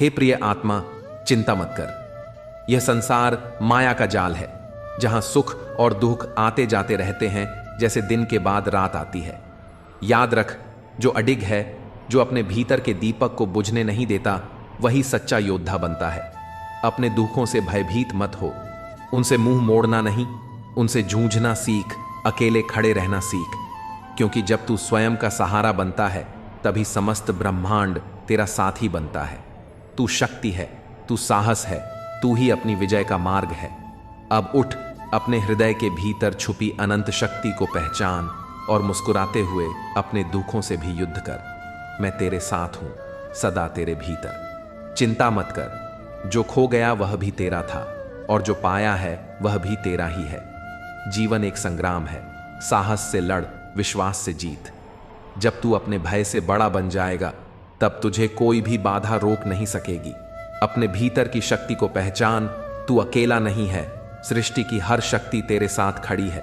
हे प्रिय आत्मा, चिंता मत कर। यह संसार माया का जाल है, जहां सुख और दुख आते जाते रहते हैं, जैसे दिन के बाद रात आती है। याद रख, जो अडिग है, जो अपने भीतर के दीपक को बुझने नहीं देता, वही सच्चा योद्धा बनता है। अपने दुखों से भयभीत मत हो, उनसे मुंह मोड़ना नहीं, उनसे जूझना सीख, अकेले खड़े रहना सीख। क्योंकि जब तू स्वयं का सहारा बनता है, तभी समस्त ब्रह्मांड तेरा साथी बनता है। तू शक्ति है, तू साहस है, तू ही अपनी विजय का मार्ग है। अब उठ, अपने हृदय के भीतर छुपी अनंत शक्ति को पहचान और मुस्कुराते हुए अपने दुखों से भी युद्ध कर। मैं तेरे साथ हूं, सदा तेरे भीतर। चिंता मत कर, जो खो गया वह भी तेरा था, और जो पाया है वह भी तेरा ही है। जीवन एक संग्राम है, साहस से लड़, विश्वास से जीत। जब तू अपने भय से बड़ा बन जाएगा, तब तुझे कोई भी बाधा रोक नहीं सकेगी। अपने भीतर की शक्ति को पहचान, तू अकेला नहीं है, सृष्टि की हर शक्ति तेरे साथ खड़ी है।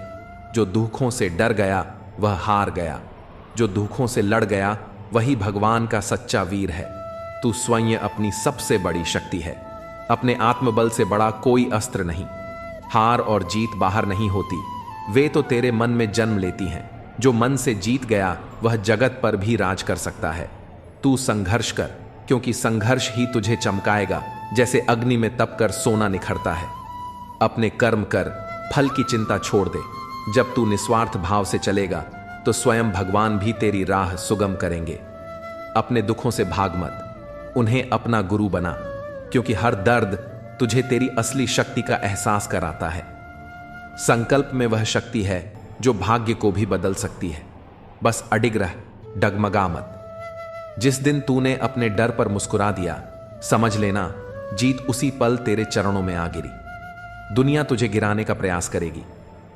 जो दुखों से डर गया वह हार गया, जो दुखों से लड़ गया वही भगवान का सच्चा वीर है। तू स्वयं अपनी सबसे बड़ी शक्ति है, अपने आत्मबल से बड़ा कोई अस्त्र नहीं। हार और जीत बाहर नहीं होती, वे तो तेरे मन में जन्म लेती हैं। जो मन से जीत गया वह जगत पर भी राज कर सकता है। तू संघर्ष कर, क्योंकि संघर्ष ही तुझे चमकाएगा, जैसे अग्नि में तप कर सोना निखरता है। अपने कर्म कर, फल की चिंता छोड़ दे। जब तू निस्वार्थ भाव से चलेगा, तो स्वयं भगवान भी तेरी राह सुगम करेंगे। अपने दुखों से भाग मत, उन्हें अपना गुरु बना, क्योंकि हर दर्द तुझे तेरी असली शक्ति का एहसास कराता है। संकल्प में वह शक्ति है जो भाग्य को भी बदल सकती है। बस अडिग रह, डगमगा मत। जिस दिन तूने अपने डर पर मुस्कुरा दिया, समझ लेना जीत उसी पल तेरे चरणों में आ गिरी। दुनिया तुझे गिराने का प्रयास करेगी,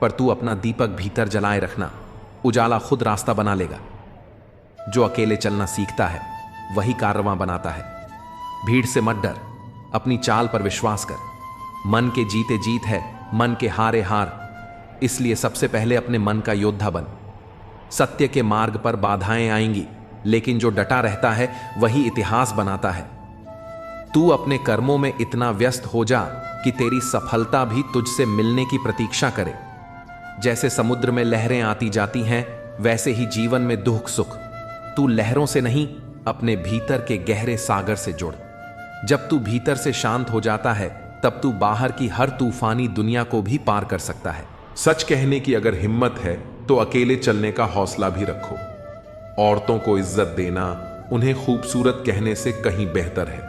पर तू अपना दीपक भीतर जलाए रखना, उजाला खुद रास्ता बना लेगा। जो अकेले चलना सीखता है, वही कारवां बनाता है। भीड़ से मत डर, अपनी चाल पर विश्वास कर। मन के जीते जीत है, मन के हारे हार। इसलिए सबसे पहले अपने मन का योद्धा बन। सत्य के मार्ग पर बाधाएं आएंगी, लेकिन जो डटा रहता है वही इतिहास बनाता है। तू अपने कर्मों में इतना व्यस्त हो जा कि तेरी सफलता भी तुझसे मिलने की प्रतीक्षा करे। जैसे समुद्र में लहरें आती जाती हैं, वैसे ही जीवन में दुख सुख। तू लहरों से नहीं, अपने भीतर के गहरे सागर से जुड़। जब तू भीतर से शांत हो जाता है, तब तू बाहर की हर तूफानी दुनिया को भी पार कर सकता है। सच कहने की अगर हिम्मत है, तो अकेले चलने का हौसला भी रखो। औरतों को इज्जत देना उन्हें खूबसूरत कहने से कहीं बेहतर है।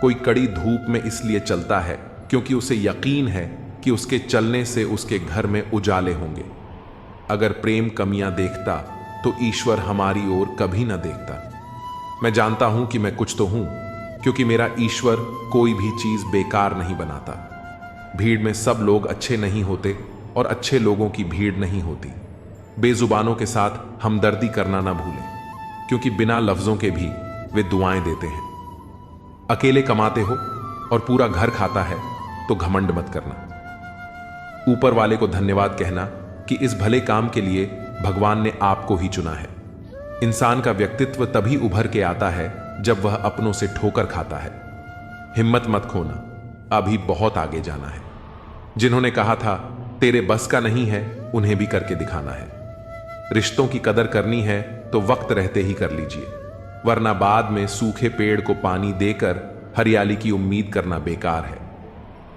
कोई कड़ी धूप में इसलिए चलता है क्योंकि उसे यकीन है कि उसके चलने से उसके घर में उजाले होंगे। अगर प्रेम कमियां देखता, तो ईश्वर हमारी ओर कभी ना देखता। मैं जानता हूं कि मैं कुछ तो हूं, क्योंकि मेरा ईश्वर कोई भी चीज बेकार नहीं बनाता। भीड़ में सब लोग अच्छे नहीं होते, और अच्छे लोगों की भीड़ नहीं होती। बेजुबानों के साथ हमदर्दी करना ना भूलें, क्योंकि बिना लफ्जों के भी वे दुआएं देते हैं। अकेले कमाते हो और पूरा घर खाता है, तो घमंड मत करना। ऊपर वाले को धन्यवाद कहना कि इस भले काम के लिए भगवान ने आपको ही चुना है। इंसान का व्यक्तित्व तभी उभर के आता है जब वह अपनों से ठोकर खाता है। हिम्मत मत खोना, अभी बहुत आगे जाना है। जिन्होंने कहा था तेरे बस का नहीं है, उन्हें भी करके दिखाना है। रिश्तों की कदर करनी है तो वक्त रहते ही कर लीजिए, वरना बाद में सूखे पेड़ को पानी देकर हरियाली की उम्मीद करना बेकार है।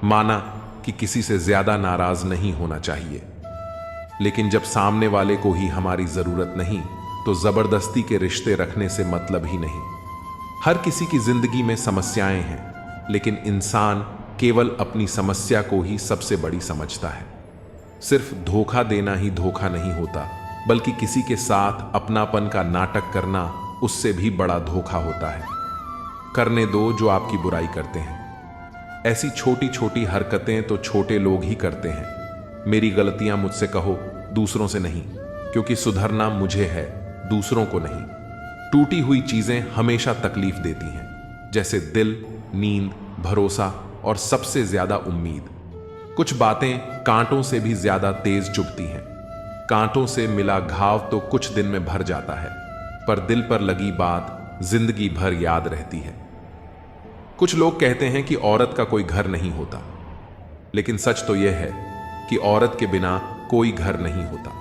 माना कि किसी से ज्यादा नाराज नहीं होना चाहिए, लेकिन जब सामने वाले को ही हमारी जरूरत नहीं, तो जबरदस्ती के रिश्ते रखने से मतलब ही नहीं। हर किसी की जिंदगी में समस्याएं हैं, लेकिन इंसान केवल अपनी समस्या को ही सबसे बड़ी समझता है। सिर्फ धोखा देना ही धोखा नहीं होता, बल्कि किसी के साथ अपनापन का नाटक करना उससे भी बड़ा धोखा होता है। करने दो जो आपकी बुराई करते हैं। ऐसी छोटी छोटी हरकतें तो छोटे लोग ही करते हैं। मेरी गलतियां मुझसे कहो, दूसरों से नहीं, क्योंकि सुधरना मुझे है, दूसरों को नहीं। टूटी हुई चीजें हमेशा तकलीफ देती हैं, जैसे दिल, नींद, भरोसा और सबसे ज्यादा उम्मीद। कुछ बातें कांटों से भी ज्यादा तेज चुभती हैं। कांटों से मिला घाव तो कुछ दिन में भर जाता है, पर दिल पर लगी बात जिंदगी भर याद रहती है। कुछ लोग कहते हैं कि औरत का कोई घर नहीं होता, लेकिन सच तो यह है कि औरत के बिना कोई घर नहीं होता।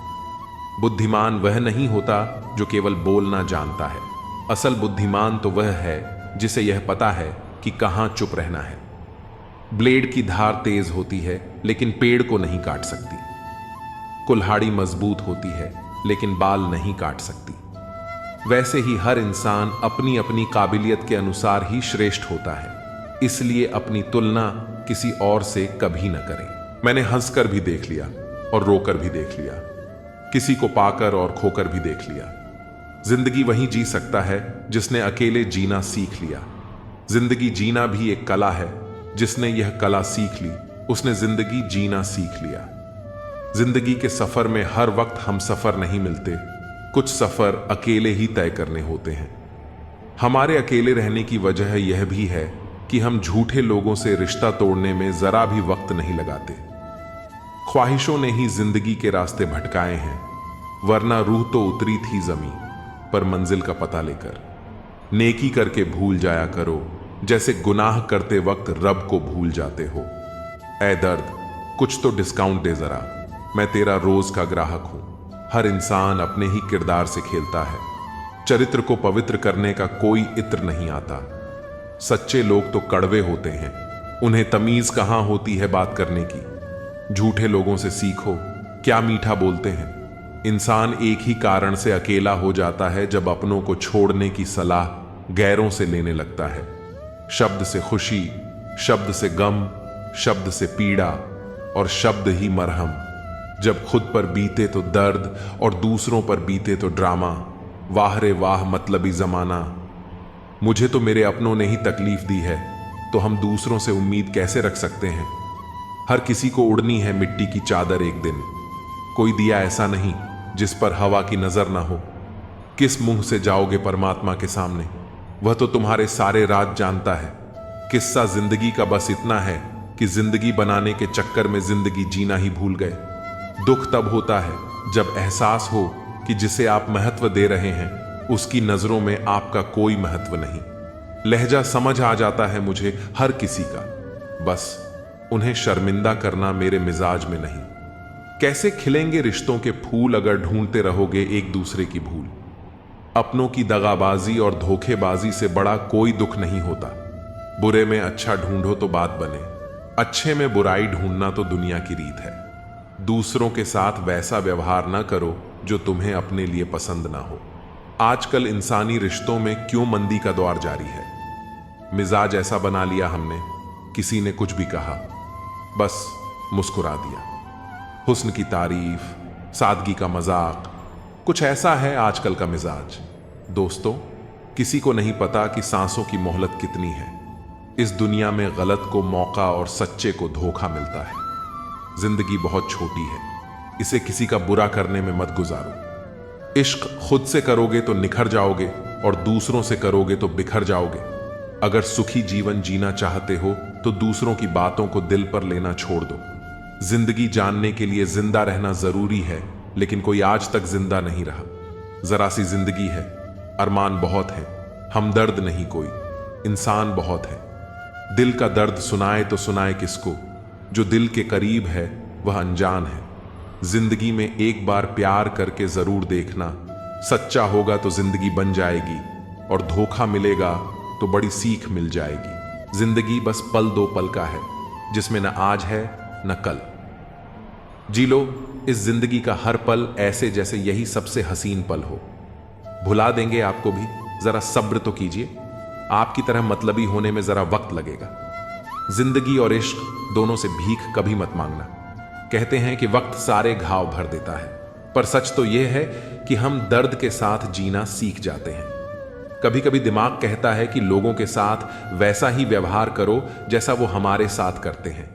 बुद्धिमान वह नहीं होता जो केवल बोलना जानता है। असल बुद्धिमान तो वह है जिसे यह पता है कि कहां चुप रहना है। ब्लेड की धार तेज होती है लेकिन पेड़ को नहीं काट सकती। कुल्हाड़ी मजबूत होती है लेकिन बाल नहीं काट सकती। वैसे ही हर इंसान अपनी अपनी काबिलियत के अनुसार ही श्रेष्ठ होता है, इसलिए अपनी तुलना किसी और से कभी न करें। मैंने हंसकर भी देख लिया और रोकर भी देख लिया, किसी को पाकर और खोकर भी देख लिया। जिंदगी वही जी सकता है जिसने अकेले जीना सीख लिया। जिंदगी जीना भी एक कला है। जिसने यह कला सीख ली उसने जिंदगी जीना सीख लिया। जिंदगी के सफर में हर वक्त हम सफर नहीं मिलते, कुछ सफर अकेले ही तय करने होते हैं। हमारे अकेले रहने की वजह यह भी है कि हम झूठे लोगों से रिश्ता तोड़ने में जरा भी वक्त नहीं लगाते। ख्वाहिशों ने ही जिंदगी के रास्ते भटकाए हैं, वरना रूह तो उतरी थी जमीन पर मंजिल का पता लेकर। नेकी करके भूल जाया करो जैसे गुनाह करते वक्त रब को भूल जाते हो। ऐ दर्द, कुछ तो डिस्काउंट दे जरा, मैं तेरा रोज का ग्राहक हूं। हर इंसान अपने ही किरदार से खेलता है। चरित्र को पवित्र करने का कोई इत्र नहीं आता। सच्चे लोग तो कड़वे होते हैं, उन्हें तमीज कहां होती है बात करने की। झूठे लोगों से सीखो, क्या मीठा बोलते हैं। इंसान एक ही कारण से अकेला हो जाता है जब अपनों को छोड़ने की सलाह गैरों से लेने लगता है। शब्द से खुशी, शब्द से गम, शब्द से पीड़ा और शब्द ही मरहम। जब खुद पर बीते तो दर्द और दूसरों पर बीते तो ड्रामा। वाह रे वाह मतलबी जमाना। मुझे तो मेरे अपनों ने ही तकलीफ दी है, तो हम दूसरों से उम्मीद कैसे रख सकते हैं। हर किसी को उड़नी है मिट्टी की चादर एक दिन। कोई दिया ऐसा नहीं जिस पर हवा की नजर ना हो। किस मुंह से जाओगे परमात्मा के सामने, वह तो तुम्हारे सारे राज जानता है। किस्सा जिंदगी का बस इतना है कि जिंदगी बनाने के चक्कर में जिंदगी जीना ही भूल गए। दुख तब होता है जब एहसास हो कि जिसे आप महत्व दे रहे हैं उसकी नजरों में आपका कोई महत्व नहीं। लहजा समझ आ जाता है मुझे हर किसी का, बस उन्हें शर्मिंदा करना मेरे मिजाज में नहीं। कैसे खिलेंगे रिश्तों के फूल अगर ढूंढते रहोगे एक दूसरे की भूल। अपनों की दगाबाजी और धोखेबाजी से बड़ा कोई दुख नहीं होता। बुरे में अच्छा ढूंढो तो बात बने, अच्छे में बुराई ढूंढना तो दुनिया की रीत है। दूसरों के साथ वैसा व्यवहार ना करो जो तुम्हें अपने लिए पसंद ना हो। आजकल इंसानी रिश्तों में क्यों मंदी का दौर जारी है। मिजाज ऐसा बना लिया हमने, किसी ने कुछ भी कहा बस मुस्कुरा दिया। हुस्न की तारीफ, सादगी का मजाक, कुछ ऐसा है आजकल का मिजाज। दोस्तों, किसी को नहीं पता कि सांसों की मोहलत कितनी है। इस दुनिया में गलत को मौका और सच्चे को धोखा मिलता है। जिंदगी बहुत छोटी है, इसे किसी का बुरा करने में मत गुजारो। इश्क खुद से करोगे तो निखर जाओगे और दूसरों से करोगे तो बिखर जाओगे। अगर सुखी जीवन जीना चाहते हो तो दूसरों की बातों को दिल पर लेना छोड़ दो। जिंदगी जानने के लिए जिंदा रहना जरूरी है, लेकिन कोई आज तक जिंदा नहीं रहा। जरा सी जिंदगी है, अरमान बहुत है, हमदर्द नहीं कोई, इंसान बहुत है। दिल का दर्द सुनाए तो सुनाए किसको, जो दिल के करीब है वह अनजान है। जिंदगी में एक बार प्यार करके जरूर देखना, सच्चा होगा तो जिंदगी बन जाएगी और धोखा मिलेगा तो बड़ी सीख मिल जाएगी। जिंदगी बस पल दो पल का है, जिसमें न आज है न कल। जी लो इस जिंदगी का हर पल ऐसे जैसे यही सबसे हसीन पल हो। भुला देंगे आपको भी, जरा सब्र तो कीजिए। आपकी तरह मतलबी होने में जरा वक्त लगेगा। जिंदगी और इश्क दोनों से भीख कभी मत मांगना। कहते हैं कि वक्त सारे घाव भर देता है, पर सच तो यह है कि हम दर्द के साथ जीना सीख जाते हैं। कभी कभी दिमाग कहता है कि लोगों के साथ वैसा ही व्यवहार करो जैसा वो हमारे साथ करते हैं,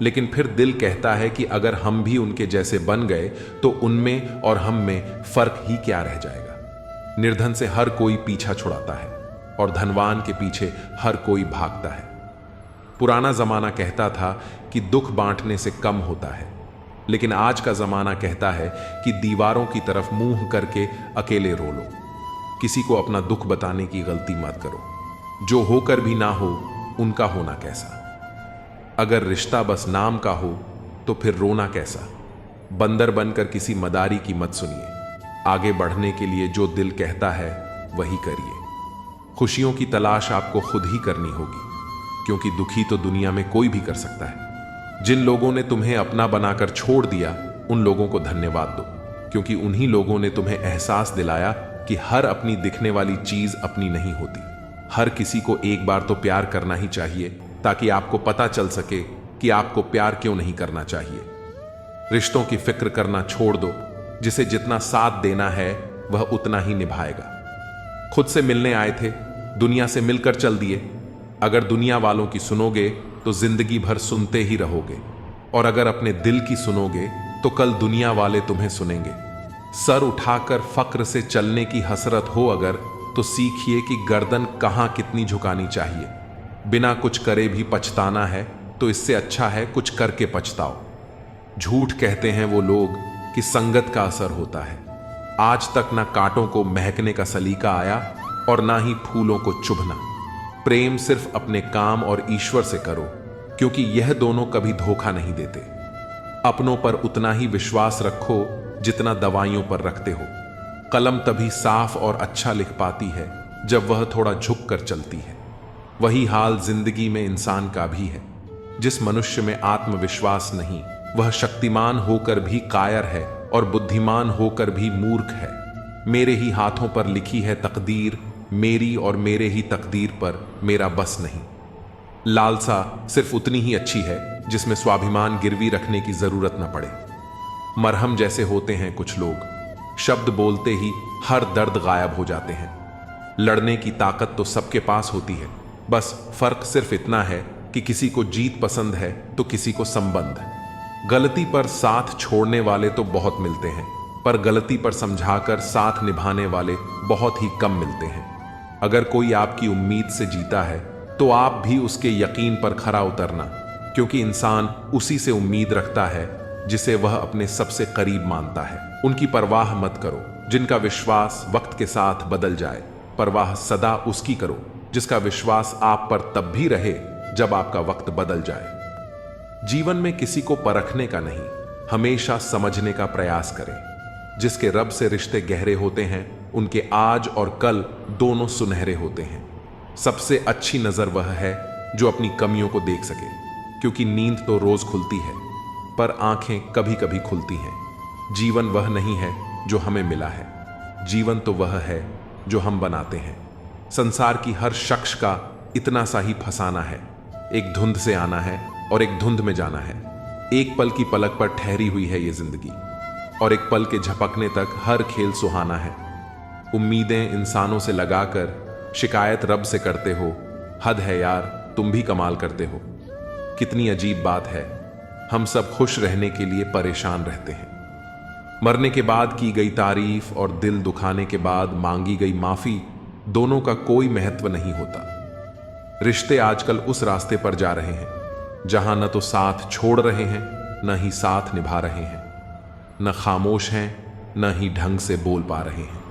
लेकिन फिर दिल कहता है कि अगर हम भी उनके जैसे बन गए तो उनमें और हम में फर्क ही क्या रह जाएगा। निर्धन से हर कोई पीछा छुड़ाता है और धनवान के पीछे हर कोई भागता है। पुराना जमाना कहता था कि दुख बांटने से कम होता है, लेकिन आज का जमाना कहता है कि दीवारों की तरफ मुंह करके अकेले रो लो। किसी को अपना दुख बताने की गलती मत करो। जो होकर भी ना हो उनका होना कैसा। अगर रिश्ता बस नाम का हो तो फिर रोना कैसा। बंदर बनकर किसी मदारी की मत सुनिए। आगे बढ़ने के लिए जो दिल कहता है वही करिए। खुशियों की तलाश आपको खुद ही करनी होगी, क्योंकि दुखी तो दुनिया में कोई भी कर सकता है। जिन लोगों ने तुम्हें अपना बनाकर छोड़ दिया, उन लोगों को धन्यवाद दो, क्योंकि उन्हीं लोगों ने तुम्हें एहसास दिलाया कि हर अपनी दिखने वाली चीज अपनी नहीं होती। हर किसी को एक बार तो प्यार करना ही चाहिए, ताकि आपको पता चल सके कि आपको प्यार क्यों नहीं करना चाहिए। रिश्तों की फिक्र करना छोड़ दो। जिसे जितना साथ देना है वह उतना ही निभाएगा। खुद से मिलने आए थे, दुनिया से मिलकर चल दिए। अगर दुनिया वालों की सुनोगे तो जिंदगी भर सुनते ही रहोगे, और अगर अपने दिल की सुनोगे तो कल दुनिया वाले तुम्हें सुनेंगे। सर उठाकर फक्र से चलने की हसरत हो अगर, तो सीखिए कि गर्दन कहां कितनी झुकानी चाहिए। बिना कुछ करे भी पछताना है तो इससे अच्छा है कुछ करके पछताओ। झूठ कहते हैं वो लोग कि संगत का असर होता है। आज तक ना कांटों को महकने का सलीका आया और ना ही फूलों को चुभना। प्रेम सिर्फ अपने काम और ईश्वर से करो, क्योंकि यह दोनों कभी धोखा नहीं देते। अपनों पर उतना ही विश्वास रखो जितना दवाइयों पर रखते हो। कलम तभी साफ और अच्छा लिख पाती है जब वह थोड़ा झुक कर चलती है। वही हाल जिंदगी में इंसान का भी है। जिस मनुष्य में आत्मविश्वास नहीं, वह शक्तिमान होकर भी कायर है और बुद्धिमान होकर भी मूर्ख है। मेरे ही हाथों पर लिखी है तकदीर, मेरी और मेरे ही तकदीर पर मेरा बस नहीं। लालसा सिर्फ उतनी ही अच्छी है जिसमें स्वाभिमान गिरवी रखने की जरूरत न पड़े। मरहम जैसे होते हैं कुछ लोग, शब्द बोलते ही हर दर्द गायब हो जाते हैं। लड़ने की ताकत तो सबके पास होती है, बस फर्क सिर्फ इतना है कि किसी को जीत पसंद है तो किसी को संबंध। गलती पर साथ छोड़ने वाले तो बहुत मिलते हैं, पर गलती पर समझाकर साथ निभाने वाले बहुत ही कम मिलते हैं। अगर कोई आपकी उम्मीद से जीता है तो आप भी उसके यकीन पर खरा उतरना, क्योंकि इंसान उसी से उम्मीद रखता है जिसे वह अपने सबसे करीब मानता है। उनकी परवाह मत करो जिनका विश्वास वक्त के साथ बदल जाए। परवाह सदा उसकी करो जिसका विश्वास आप पर तब भी रहे जब आपका वक्त बदल जाए। जीवन में किसी को परखने का नहीं, हमेशा समझने का प्रयास करें। जिसके रब से रिश्ते गहरे होते हैं, उनके आज और कल दोनों सुनहरे होते हैं। सबसे अच्छी नजर वह है जो अपनी कमियों को देख सके, क्योंकि नींद तो रोज खुलती है पर आंखें कभी कभी खुलती हैं। जीवन वह नहीं है जो हमें मिला है, जीवन तो वह है जो हम बनाते हैं। संसार की हर शख्स का इतना सा ही फसाना है, एक धुंध से आना है और एक धुंध में जाना है। एक पल की पलक पर ठहरी हुई है ये जिंदगी, और एक पल के झपकने तक हर खेल सुहाना है। उम्मीदें इंसानों से लगाकर शिकायत रब से करते हो। हद है यार, तुम भी कमाल करते हो। कितनी अजीब बात है, हम सब खुश रहने के लिए परेशान रहते हैं। मरने के बाद की गई तारीफ और दिल दुखाने के बाद मांगी गई माफी, दोनों का कोई महत्व नहीं होता। रिश्ते आजकल उस रास्ते पर जा रहे हैं जहां न तो साथ छोड़ रहे हैं, न ही साथ निभा रहे हैं, न खामोश हैं, न ही ढंग से बोल पा रहे हैं।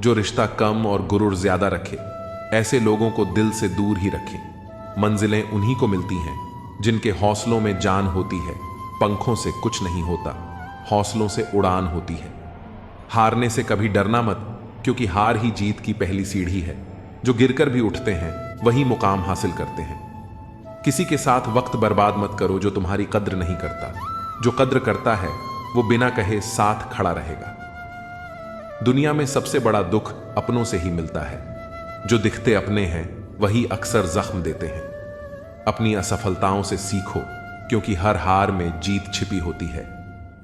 जो रिश्ता कम और गुरूर ज्यादा रखे, ऐसे लोगों को दिल से दूर ही रखें। मंजिलें उन्हीं को मिलती हैं जिनके हौसलों में जान होती है। पंखों से कुछ नहीं होता, हौसलों से उड़ान होती है। हारने से कभी डरना मत, क्योंकि हार ही जीत की पहली सीढ़ी है। जो गिरकर भी उठते हैं वही मुकाम हासिल करते हैं। किसी के साथ वक्त बर्बाद मत करो जो तुम्हारी कद्र नहीं करता। जो कद्र करता है वो बिना कहे साथ खड़ा रहेगा। दुनिया में सबसे बड़ा दुख अपनों से ही मिलता है। जो दिखते अपने हैं वही अक्सर जख्म देते हैं। अपनी असफलताओं से सीखो, क्योंकि हर हार में जीत छिपी होती है।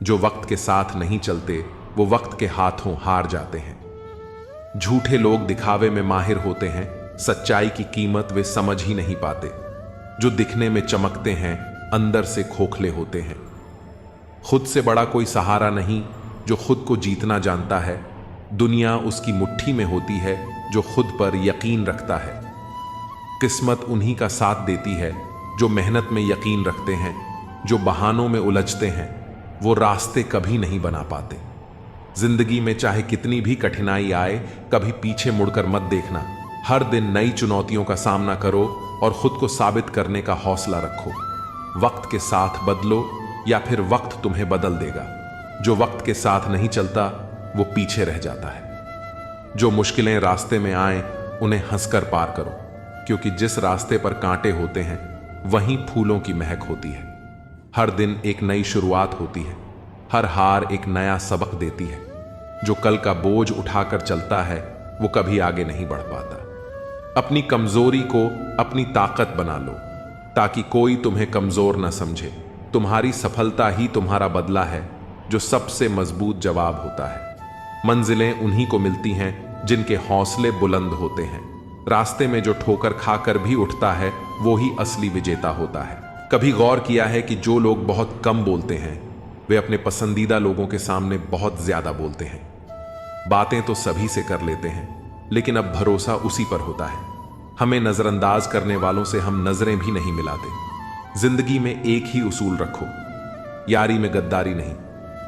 जो वक्त के साथ नहीं चलते वो वक्त के हाथों हार जाते हैं। झूठे लोग दिखावे में माहिर होते हैं, सच्चाई की कीमत वे समझ ही नहीं पाते। जो दिखने में चमकते हैं अंदर से खोखले होते हैं। खुद से बड़ा कोई सहारा नहीं जो खुद को जीतना जानता है। दुनिया उसकी मुट्ठी में होती है जो खुद पर यकीन रखता है। किस्मत उन्हीं का साथ देती है जो मेहनत में यकीन रखते हैं। जो बहानों में उलझते हैं वो रास्ते कभी नहीं बना पाते। जिंदगी में चाहे कितनी भी कठिनाई आए, कभी पीछे मुड़कर मत देखना, हर दिन नई चुनौतियों का सामना करो और खुद को साबित करने का हौसला रखो। वक्त के साथ बदलो या फिर वक्त तुम्हें बदल देगा। जो वक्त के साथ नहीं चलता वो पीछे रह जाता है। जो मुश्किलें रास्ते में आए उन्हें हंसकर पार करो, क्योंकि जिस रास्ते पर कांटे होते हैं वहीं फूलों की महक होती है। हर दिन एक नई शुरुआत होती है। हर हार एक नया सबक देती है। जो कल का बोझ उठाकर चलता है वो कभी आगे नहीं बढ़ पाता। अपनी कमजोरी को अपनी ताकत बना लो, ताकि कोई तुम्हें कमजोर न समझे। तुम्हारी सफलता ही तुम्हारा बदला है, जो सबसे मजबूत जवाब होता है। मंजिलें उन्हीं को मिलती हैं जिनके हौसले बुलंद होते हैं। रास्ते में जो ठोकर खाकर भी उठता है वो ही असली विजेता होता है। कभी गौर किया है कि जो लोग बहुत कम बोलते हैं वे अपने पसंदीदा लोगों के सामने बहुत ज्यादा बोलते हैं। बातें तो सभी से कर लेते हैं, लेकिन अब भरोसा उसी पर होता है। हमें नजरअंदाज करने वालों से हम नजरें भी नहीं मिलाते। जिंदगी में एक ही उसूल रखो, यारी में गद्दारी नहीं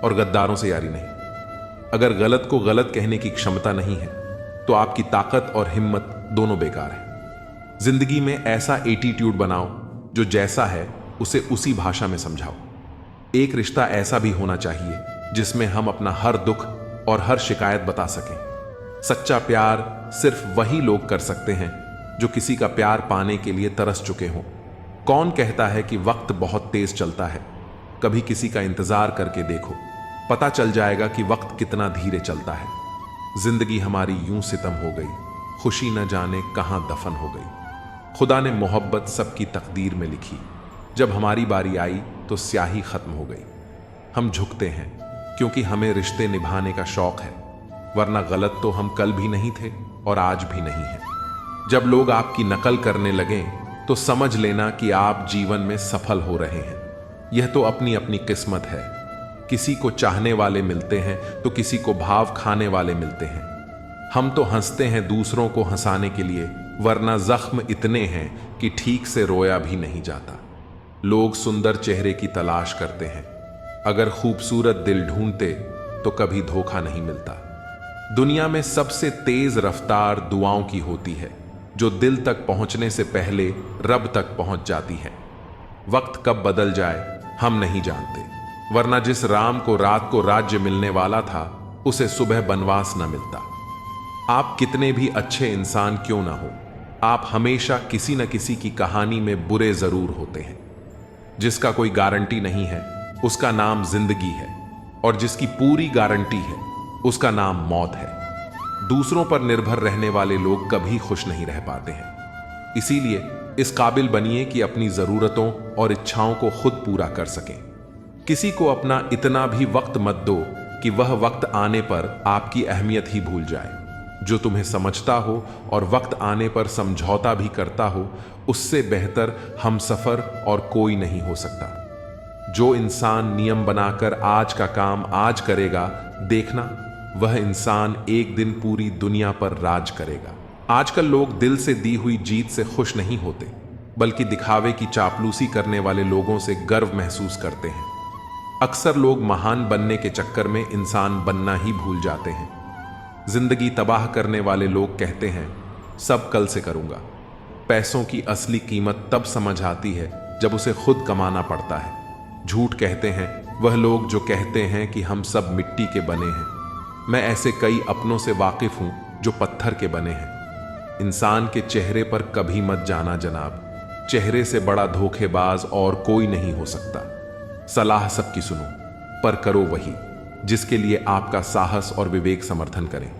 और गद्दारों से यारी नहीं। अगर गलत को गलत कहने की क्षमता नहीं है तो आपकी ताकत और हिम्मत दोनों बेकार है। जिंदगी में ऐसा एटीट्यूड बनाओ जो जैसा है उसे उसी भाषा में समझाओ। एक रिश्ता ऐसा भी होना चाहिए जिसमें हम अपना हर दुख और हर शिकायत बता सकें। सच्चा प्यार सिर्फ वही लोग कर सकते हैं जो किसी का प्यार पाने के लिए तरस चुके हों। कौन कहता है कि वक्त बहुत तेज चलता है? कभी किसी का इंतजार करके देखो, पता चल जाएगा कि वक्त कितना धीरे चलता है। जिंदगी हमारी यूं सितम हो गई, खुशी न जाने कहां दफन हो गई। खुदा ने मोहब्बत सबकी तकदीर में लिखी, जब हमारी बारी आई तो स्याही खत्म हो गई। हम झुकते हैं क्योंकि हमें रिश्ते निभाने का शौक है, वरना गलत तो हम कल भी नहीं थे और आज भी नहीं है। जब लोग आपकी नकल करने लगें तो समझ लेना कि आप जीवन में सफल हो रहे हैं। यह तो अपनी अपनी किस्मत है। किसी को चाहने वाले मिलते हैं तो किसी को भाव खाने वाले मिलते हैं। हम तो हंसते हैं दूसरों को हंसाने के लिए, वरना जख्म इतने हैं कि ठीक से रोया भी नहीं जाता। लोग सुंदर चेहरे की तलाश करते हैं, अगर खूबसूरत दिल ढूंढते तो कभी धोखा नहीं मिलता। दुनिया में सबसे तेज रफ्तार दुआओं की होती है, जो दिल तक पहुंचने से पहले रब तक पहुंच जाती है। वक्त कब बदल जाए हम नहीं जानते, वरना जिस राम को रात को राज्य मिलने वाला था उसे सुबह बनवास न मिलता। आप कितने भी अच्छे इंसान क्यों ना हो, आप हमेशा किसी न किसी की कहानी में बुरे जरूर होते हैं। जिसका कोई गारंटी नहीं है उसका नाम जिंदगी है, और जिसकी पूरी गारंटी है उसका नाम मौत है। दूसरों पर निर्भर रहने वाले लोग कभी खुश नहीं रह पाते हैं। इसीलिए इस काबिल बनिए कि अपनी जरूरतों और इच्छाओं को खुद पूरा कर सकें। किसी को अपना इतना भी वक्त मत दो कि वह वक्त आने पर आपकी अहमियत ही भूल जाए। जो तुम्हें समझता हो और वक्त आने पर समझौता भी करता हो, उससे बेहतर हमसफर और कोई नहीं हो सकता। जो इंसान नियम बनाकर आज का काम आज करेगा, देखना वह इंसान एक दिन पूरी दुनिया पर राज करेगा। आजकल लोग दिल से दी हुई जीत से खुश नहीं होते, बल्कि दिखावे की चापलूसी करने वाले लोगों से गर्व महसूस करते हैं। अक्सर लोग महान बनने के चक्कर में इंसान बनना ही भूल जाते हैं। जिंदगी तबाह करने वाले लोग कहते हैं सब कल से करूंगा। पैसों की असली कीमत तब समझ आती है जब उसे खुद कमाना पड़ता है। झूठ कहते हैं वह लोग जो कहते हैं कि हम सब मिट्टी के बने हैं। मैं ऐसे कई अपनों से वाकिफ हूं जो पत्थर के बने हैं। इंसान के चेहरे पर कभी मत जाना जनाब, चेहरे से बड़ा धोखेबाज और कोई नहीं हो सकता। सलाह सबकी सुनो, पर करो वही जिसके लिए आपका साहस और विवेक समर्थन करें।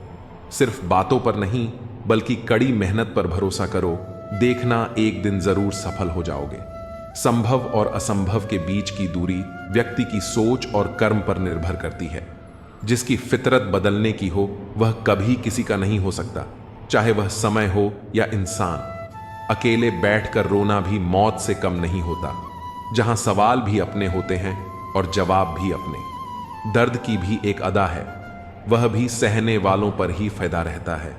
सिर्फ बातों पर नहीं बल्कि कड़ी मेहनत पर भरोसा करो, देखना एक दिन जरूर सफल हो जाओगे। संभव और असंभव के बीच की दूरी व्यक्ति की सोच और कर्म पर निर्भर करती है। जिसकी फितरत बदलने की हो वह कभी किसी का नहीं हो सकता, चाहे वह समय हो या इंसान। अकेले बैठकर रोना भी मौत से कम नहीं होता, जहां सवाल भी अपने होते हैं और जवाब भी अपने। दर्द की भी एक अदा है, वह भी सहने वालों पर ही फायदा रहता है।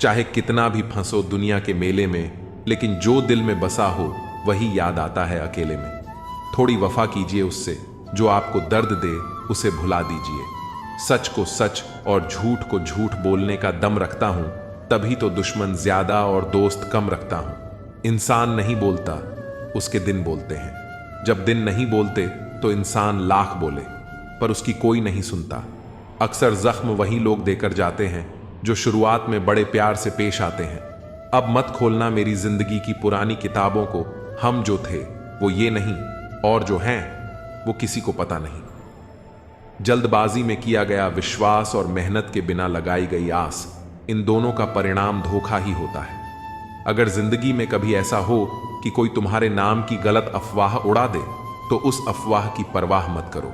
चाहे कितना भी फंसो दुनिया के मेले में, लेकिन जो दिल में बसा हो वही याद आता है अकेले में। थोड़ी वफा कीजिए उससे, जो आपको दर्द दे उसे भुला दीजिए। सच को सच और झूठ को झूठ बोलने का दम रखता हूं तभी तो दुश्मन ज्यादा और दोस्त कम रखता हूं। इंसान नहीं बोलता, उसके दिन बोलते हैं। जब दिन नहीं बोलते तो इंसान लाख बोले, पर उसकी कोई नहीं सुनता। अक्सर जख्म वही लोग देकर जाते हैं जो शुरुआत में बड़े प्यार से पेश आते हैं। अब मत खोलना मेरी जिंदगी की पुरानी किताबों को। हम जो थे वो ये नहीं, और जो हैं वो किसी को पता नहीं। जल्दबाजी में किया गया विश्वास और मेहनत के बिना लगाई गई आस, इन दोनों का परिणाम धोखा ही होता है। अगर जिंदगी में कभी ऐसा हो कि कोई तुम्हारे नाम की गलत अफवाह उड़ा दे, तो उस अफवाह की परवाह मत करो,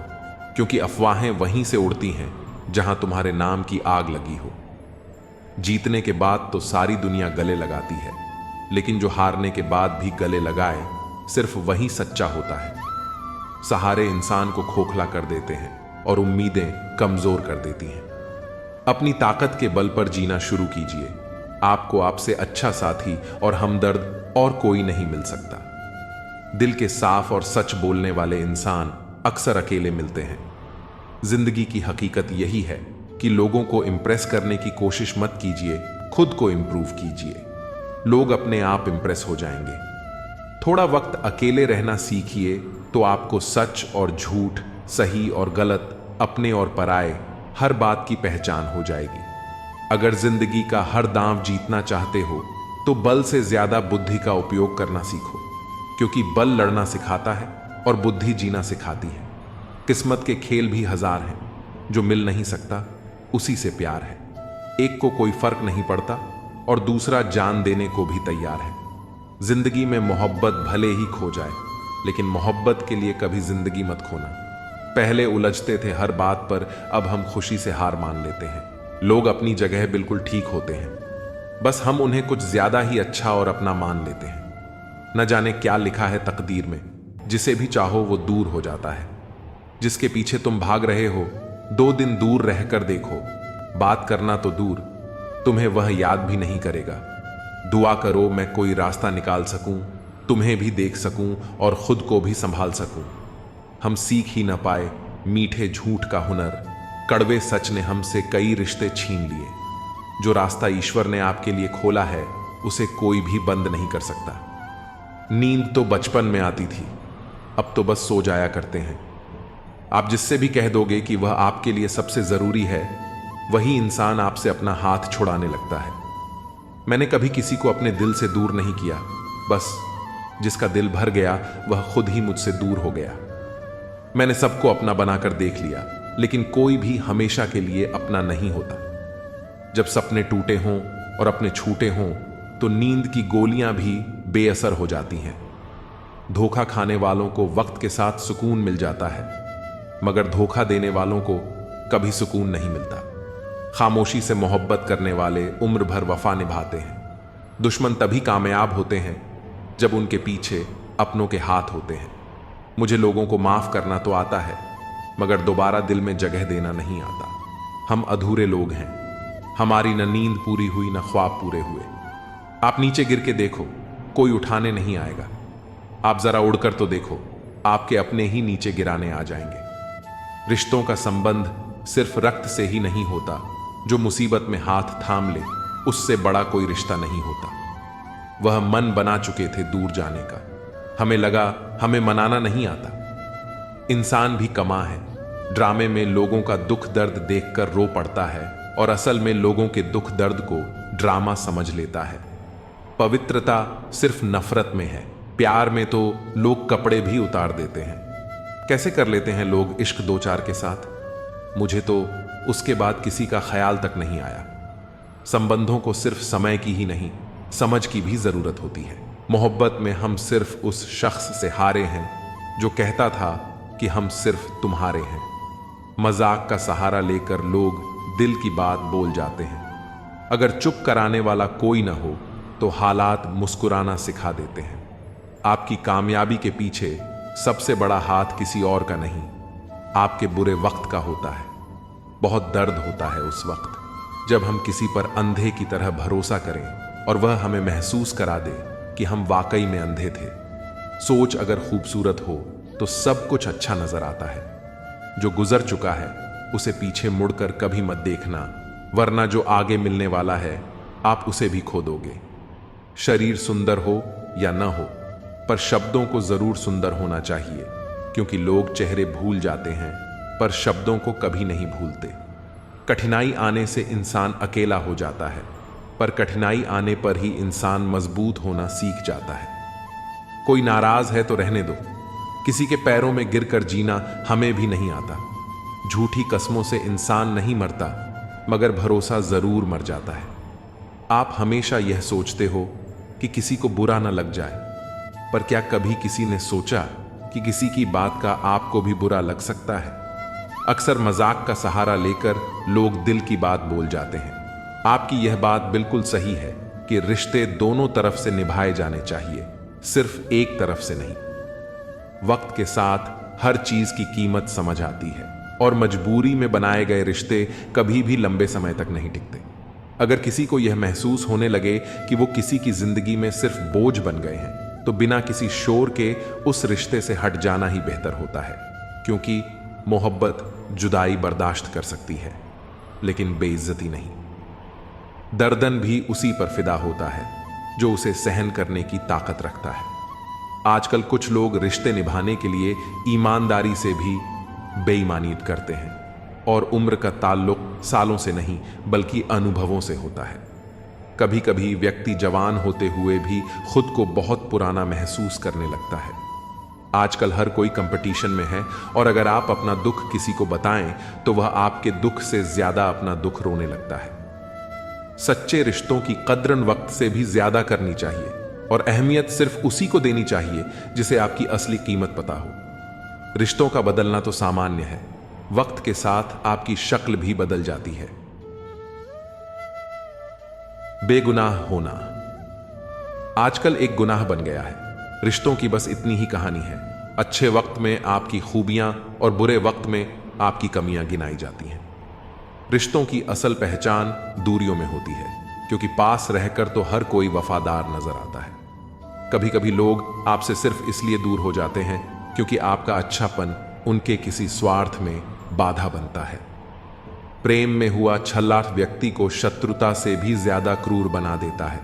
क्योंकि अफवाहें वहीं से उड़ती हैं जहां तुम्हारे नाम की आग लगी हो। जीतने के बाद तो सारी दुनिया गले लगाती है, लेकिन जो हारने के बाद भी गले लगाए, सिर्फ वही सच्चा होता है। सहारे इंसान को खोखला कर देते हैं और उम्मीदें कमजोर कर देती हैं। अपनी ताकत के बल पर जीना शुरू कीजिए। आपको आपसे अच्छा साथी और हमदर्द और कोई नहीं मिल सकता। दिल के साफ और सच बोलने वाले इंसान अक्सर अकेले मिलते हैं। जिंदगी की हकीकत यही है कि लोगों को इंप्रेस करने की कोशिश मत कीजिए, खुद को इंप्रूव कीजिए। लोग अपने आप इंप्रेस हो जाएंगे। थोड़ा वक्त अकेले रहना सीखिए तो आपको सच और झूठ, सही और गलत, अपने और पराये, हर बात की पहचान हो जाएगी। अगर जिंदगी का हर दांव जीतना चाहते हो तो बल से ज्यादा बुद्धि का उपयोग करना सीखो, क्योंकि बल लड़ना सिखाता है और बुद्धि जीना सिखाती है। किस्मत के खेल भी हजार हैं, जो मिल नहीं सकता उसी से प्यार है। एक को कोई फर्क नहीं पड़ता और दूसरा जान देने को भी तैयार है। जिंदगी में मोहब्बत भले ही खो जाए, लेकिन मोहब्बत के लिए कभी जिंदगी मत खोना। पहले उलझते थे हर बात पर, अब हम खुशी से हार मान लेते हैं। लोग अपनी जगह बिल्कुल ठीक होते हैं, बस हम उन्हें कुछ ज्यादा ही अच्छा और अपना मान लेते हैं। न जाने क्या लिखा है तकदीर में, जिसे भी चाहो वो दूर हो जाता है। जिसके पीछे तुम भाग रहे हो, 2 दिन दूर रहकर देखो, बात करना तो दूर, तुम्हें वह याद भी नहीं करेगा। दुआ करो मैं कोई रास्ता निकाल सकूं, तुम्हें भी देख सकूं और खुद को भी संभाल सकूं। हम सीख ही न पाए मीठे झूठ का हुनर, कड़वे सच ने हमसे कई रिश्ते छीन लिए। जो रास्ता ईश्वर ने आपके लिए खोला है, उसे कोई भी बंद नहीं कर सकता। नींद तो बचपन में आती थी, अब तो बस सो जाया करते हैं। आप जिससे भी कह दोगे कि वह आपके लिए सबसे जरूरी है, वही इंसान आपसे अपना हाथ छुड़ाने लगता है। मैंने कभी किसी को अपने दिल से दूर नहीं किया, बस जिसका दिल भर गया वह खुद ही मुझसे दूर हो गया। मैंने सबको अपना बनाकर देख लिया, लेकिन कोई भी हमेशा के लिए अपना नहीं होता। जब सपने टूटे हों और अपने छूटे हों, तो नींद की गोलियां भी बेअसर हो जाती हैं। धोखा खाने वालों को वक्त के साथ सुकून मिल जाता है, मगर धोखा देने वालों को कभी सुकून नहीं मिलता। खामोशी से मोहब्बत करने वाले उम्र भर वफा निभाते हैं। दुश्मन तभी कामयाब होते हैं जब उनके पीछे अपनों के हाथ होते हैं। मुझे लोगों को माफ करना तो आता है, मगर दोबारा दिल में जगह देना नहीं आता। हम अधूरे लोग हैं, हमारी न नींद पूरी हुई न ख्वाब पूरे हुए। आप नीचे गिर के देखो, कोई उठाने नहीं आएगा। आप जरा उड़कर तो देखो, आपके अपने ही नीचे गिराने आ जाएंगे। रिश्तों का संबंध सिर्फ रक्त से ही नहीं होता, जो मुसीबत में हाथ थाम ले उससे बड़ा कोई रिश्ता नहीं होता। वह मन बना चुके थे दूर जाने का, हमें लगा हमें मनाना नहीं आता। इंसान भी कमा है, ड्रामे में लोगों का दुख दर्द देखकर रो पड़ता है और असल में लोगों के दुख दर्द को ड्रामा समझ लेता है। पवित्रता सिर्फ नफरत में है, प्यार में तो लोग कपड़े भी उतार देते हैं। कैसे कर लेते हैं लोग इश्क 2-4 के साथ, मुझे तो उसके बाद किसी का ख्याल तक नहीं आया। संबंधों को सिर्फ समय की ही नहीं, समझ की भी जरूरत होती है। मोहब्बत में हम सिर्फ उस शख्स से हारे हैं जो कहता था कि हम सिर्फ तुम्हारे हैं। मजाक का सहारा लेकर लोग दिल की बात बोल जाते हैं। अगर चुप कराने वाला कोई ना हो तो हालात मुस्कुराना सिखा देते हैं। आपकी कामयाबी के पीछे सबसे बड़ा हाथ किसी और का नहीं, आपके बुरे वक्त का होता है। बहुत दर्द होता है उस वक्त जब हम किसी पर अंधे की तरह भरोसा करें और वह हमें महसूस करा दे कि हम वाकई में अंधे थे। सोच अगर खूबसूरत हो तो सब कुछ अच्छा नजर आता है। जो गुजर चुका है उसे पीछे मुड़कर कभी मत देखना, वरना जो आगे मिलने वाला है आप उसे भी खो दोगे। शरीर सुंदर हो या न हो, पर शब्दों को जरूर सुंदर होना चाहिए, क्योंकि लोग चेहरे भूल जाते हैं पर शब्दों को कभी नहीं भूलते। कठिनाई आने से इंसान अकेला हो जाता है, पर कठिनाई आने पर ही इंसान मजबूत होना सीख जाता है। कोई नाराज है तो रहने दो, किसी के पैरों में गिरकर जीना हमें भी नहीं आता। झूठी कस्मों से इंसान नहीं मरता, मगर भरोसा जरूर मर जाता है। आप हमेशा यह सोचते हो कि किसी को बुरा न लग जाए, पर क्या कभी किसी ने सोचा कि किसी की बात का आपको भी बुरा लग सकता है? अक्सर मजाक का सहारा लेकर लोग दिल की बात बोल जाते हैं। आपकी यह बात बिल्कुल सही है कि रिश्ते दोनों तरफ से निभाए जाने चाहिए, सिर्फ एक तरफ से नहीं। वक्त के साथ हर चीज की कीमत समझ आती है और मजबूरी में बनाए गए रिश्ते कभी भी लंबे समय तक नहीं टिकते। अगर किसी को यह महसूस होने लगे कि वो किसी की जिंदगी में सिर्फ बोझ बन गए हैं, तो बिना किसी शोर के उस रिश्ते से हट जाना ही बेहतर होता है, क्योंकि मोहब्बत जुदाई बर्दाश्त कर सकती है, लेकिन बेइज्जती नहीं। दर्दन भी उसी पर फिदा होता है जो उसे सहन करने की ताकत रखता है। आजकल कुछ लोग रिश्ते निभाने के लिए ईमानदारी से भी बेईमानी करते हैं, और उम्र का ताल्लुक सालों से नहीं बल्कि अनुभवों से होता है। कभी कभी व्यक्ति जवान होते हुए भी खुद को बहुत पुराना महसूस करने लगता है। आजकल हर कोई कंपटीशन में है, और अगर आप अपना दुख किसी को बताएं तो वह आपके दुख से ज्यादा अपना दुख रोने लगता है। सच्चे रिश्तों की कद्रन वक्त से भी ज्यादा करनी चाहिए, और अहमियत सिर्फ उसी को देनी चाहिए जिसे आपकी असली कीमत पता हो। रिश्तों का बदलना तो सामान्य है, वक्त के साथ आपकी शक्ल भी बदल जाती है। बेगुनाह होना आजकल एक गुनाह बन गया है। रिश्तों की बस इतनी ही कहानी है। अच्छे वक्त में आपकी खूबियां और बुरे वक्त में आपकी कमियां गिनाई जाती हैं। रिश्तों की असल पहचान दूरियों में होती है, क्योंकि पास रहकर तो हर कोई वफादार नजर आता है। कभी कभी लोग आपसे सिर्फ इसलिए दूर हो जाते हैं क्योंकि आपका अच्छापन उनके किसी स्वार्थ में बाधा बनता है। प्रेम में हुआ छल्ला व्यक्ति को शत्रुता से भी ज्यादा क्रूर बना देता है।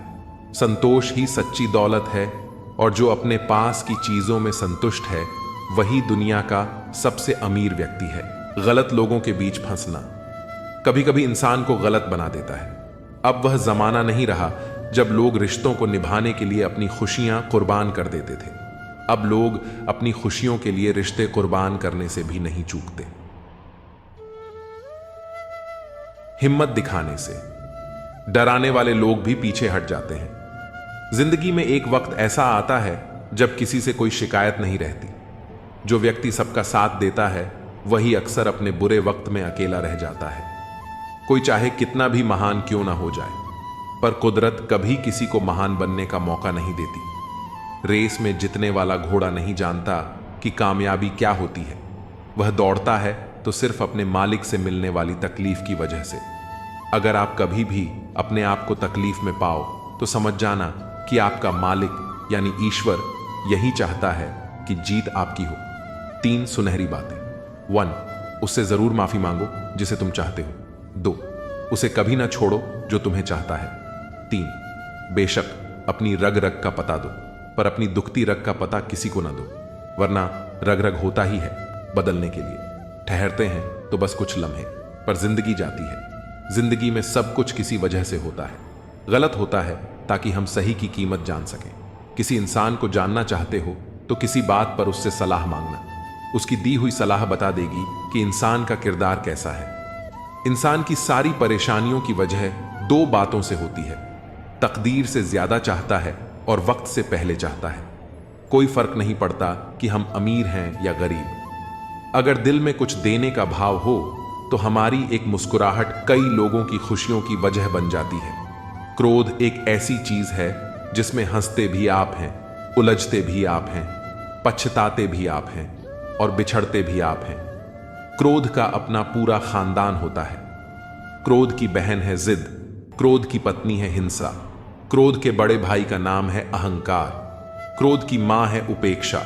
संतोष ही सच्ची दौलत है, और जो अपने पास की चीजों में संतुष्ट है वही दुनिया का सबसे अमीर व्यक्ति है। गलत लोगों के बीच फंसना कभी कभी इंसान को गलत बना देता है। अब वह जमाना नहीं रहा जब लोग रिश्तों को निभाने के लिए अपनी खुशियां कुर्बान कर देते थे। अब लोग अपनी खुशियों के लिए रिश्ते कुर्बान करने से भी नहीं चूकते। हिम्मत दिखाने से डराने वाले लोग भी पीछे हट जाते हैं। जिंदगी में एक वक्त ऐसा आता है जब किसी से कोई शिकायत नहीं रहती। जो व्यक्ति सबका साथ देता है वही अक्सर अपने बुरे वक्त में अकेला रह जाता है। कोई चाहे कितना भी महान क्यों ना हो जाए, पर कुदरत कभी किसी को महान बनने का मौका नहीं देती। रेस में जीतने वाला घोड़ा नहीं जानता कि कामयाबी क्या होती है। वह दौड़ता है तो सिर्फ अपने मालिक से मिलने वाली तकलीफ की वजह से। अगर आप कभी भी अपने आप को तकलीफ में पाओ तो समझ जाना कि आपका मालिक यानी ईश्वर यही चाहता है कि जीत आपकी हो। 3 सुनहरी बातें। 1, उससे जरूर माफी मांगो जिसे तुम चाहते हो। 2, उसे कभी ना छोड़ो जो तुम्हें चाहता है। 3, बेशक अपनी रग रग का पता दो, पर अपनी दुखती रग का पता किसी को ना दो, वरना रग रग होता ही है बदलने के लिए। ठहरते हैं तो बस कुछ लम्हे, पर जिंदगी जाती है। जिंदगी में सब कुछ किसी वजह से होता है। गलत होता है ताकि हम सही की कीमत जान सकें। किसी इंसान को जानना चाहते हो तो किसी बात पर उससे सलाह मांगना। उसकी दी हुई सलाह बता देगी कि इंसान का किरदार कैसा है। इंसान की सारी परेशानियों की वजह 2 बातों से होती है। तकदीर से ज्यादा चाहता है और वक्त से पहले चाहता है। कोई फर्क नहीं पड़ता कि हम अमीर हैं या गरीब। अगर दिल में कुछ देने का भाव हो तो हमारी एक मुस्कुराहट कई लोगों की खुशियों की वजह बन जाती है। क्रोध एक ऐसी चीज है जिसमें हंसते भी आप हैं, उलझते भी आप हैं, पछताते भी आप हैं और बिछड़ते भी आप हैं। क्रोध का अपना पूरा खानदान होता है। क्रोध की बहन है जिद, क्रोध की पत्नी है हिंसा, क्रोध के बड़े भाई का नाम है अहंकार, क्रोध की मां है उपेक्षा,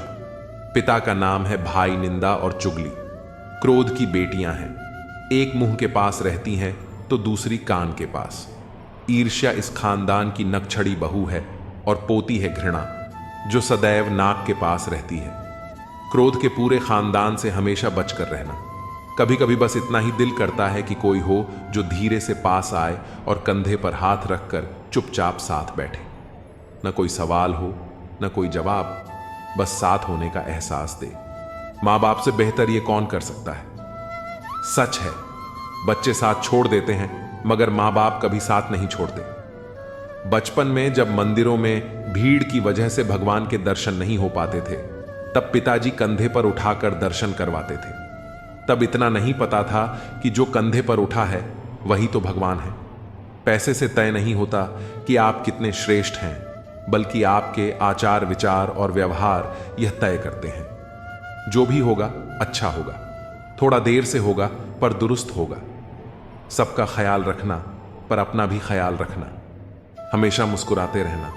पिता का नाम है भाई निंदा और चुगली। क्रोध की बेटियां हैं, एक मुंह के पास रहती हैं तो दूसरी कान के पास। ईर्ष्या इस खानदान की नकछड़ी बहू है और पोती है घृणा, जो सदैव नाक के पास रहती है। क्रोध के पूरे खानदान से हमेशा बचकर रहना। कभी कभी बस इतना ही दिल करता है कि कोई हो जो धीरे से पास आए और कंधे पर हाथ रखकर चुपचाप साथ बैठे। न कोई सवाल हो, न कोई जवाब, बस साथ होने का एहसास दे। माँ बाप से बेहतर ये कौन कर सकता है? सच है, बच्चे साथ छोड़ देते हैं, मगर माँ बाप कभी साथ नहीं छोड़ते। बचपन में जब मंदिरों में भीड़ की वजह से भगवान के दर्शन नहीं हो पाते थे, तब पिताजी कंधे पर उठाकर दर्शन करवाते थे। तब इतना नहीं पता था कि जो कंधे पर उठा है वही तो भगवान है। पैसे से तय नहीं होता कि आप कितने श्रेष्ठ हैं, बल्कि आपके आचार विचार और व्यवहार यह तय करते हैं। जो भी होगा अच्छा होगा, थोड़ा देर से होगा पर दुरुस्त होगा। सबका ख्याल रखना पर अपना भी ख्याल रखना। हमेशा मुस्कुराते रहना,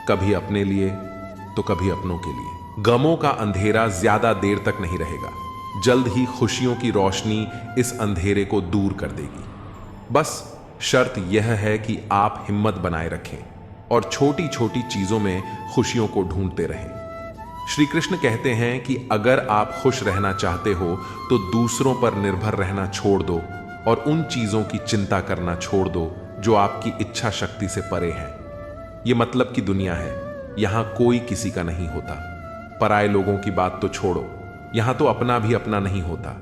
कभी अपने लिए तो कभी अपनों के लिए। गमों का अंधेरा ज्यादा देर तक नहीं रहेगा, जल्द ही खुशियों की रोशनी इस अंधेरे को दूर कर देगी। बस शर्त यह है कि आप हिम्मत बनाए रखें और छोटी छोटी चीजों में खुशियों को ढूंढते रहें। श्री कृष्ण कहते हैं कि अगर आप खुश रहना चाहते हो तो दूसरों पर निर्भर रहना छोड़ दो और उन चीजों की चिंता करना छोड़ दो जो आपकी इच्छा शक्ति से परे हैं। यह मतलब की दुनिया है, यहां कोई किसी का नहीं होता। पराये लोगों की बात तो छोड़ो, यहां तो अपना भी अपना नहीं होता।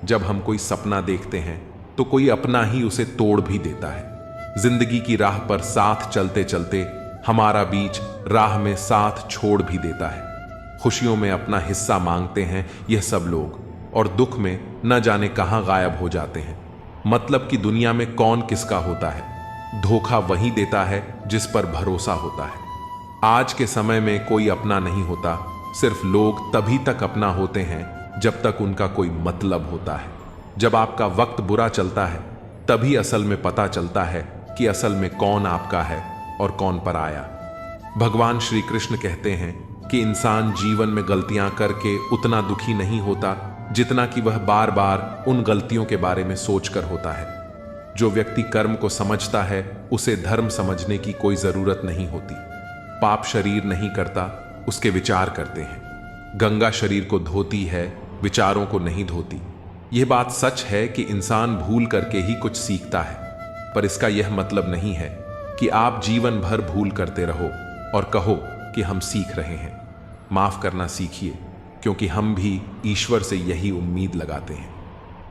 जब हम कोई सपना देखते हैं तो कोई अपना ही उसे तोड़ भी देता है। जिंदगी की राह पर साथ चलते चलते हमारा बीच राह में साथ छोड़ भी देता है। खुशियों में अपना हिस्सा मांगते हैं यह सब लोग, और दुख में न जाने कहां गायब हो जाते हैं। मतलब कि दुनिया में कौन किसका होता है? धोखा वही देता है जिस पर भरोसा होता है। आज के समय में कोई अपना नहीं होता, सिर्फ लोग तभी तक अपना होते हैं जब तक उनका कोई मतलब होता है। जब आपका वक्त बुरा चलता है तभी असल में पता चलता है कि असल में कौन आपका है और कौन पराया। भगवान श्री कृष्ण कहते हैं कि इंसान जीवन में गलतियां करके उतना दुखी नहीं होता जितना कि वह बार बार उन गलतियों के बारे में सोचकर होता है। जो व्यक्ति कर्म को समझता है उसे धर्म समझने की कोई जरूरत नहीं होती। पाप शरीर नहीं करता, उसके विचार करते हैं। गंगा शरीर को धोती है, विचारों को नहीं धोती। यह बात सच है कि इंसान भूल करके ही कुछ सीखता है, पर इसका यह मतलब नहीं है कि आप जीवन भर भूल करते रहो और कहो कि हम सीख रहे हैं। माफ करना सीखिए, क्योंकि हम भी ईश्वर से यही उम्मीद लगाते हैं।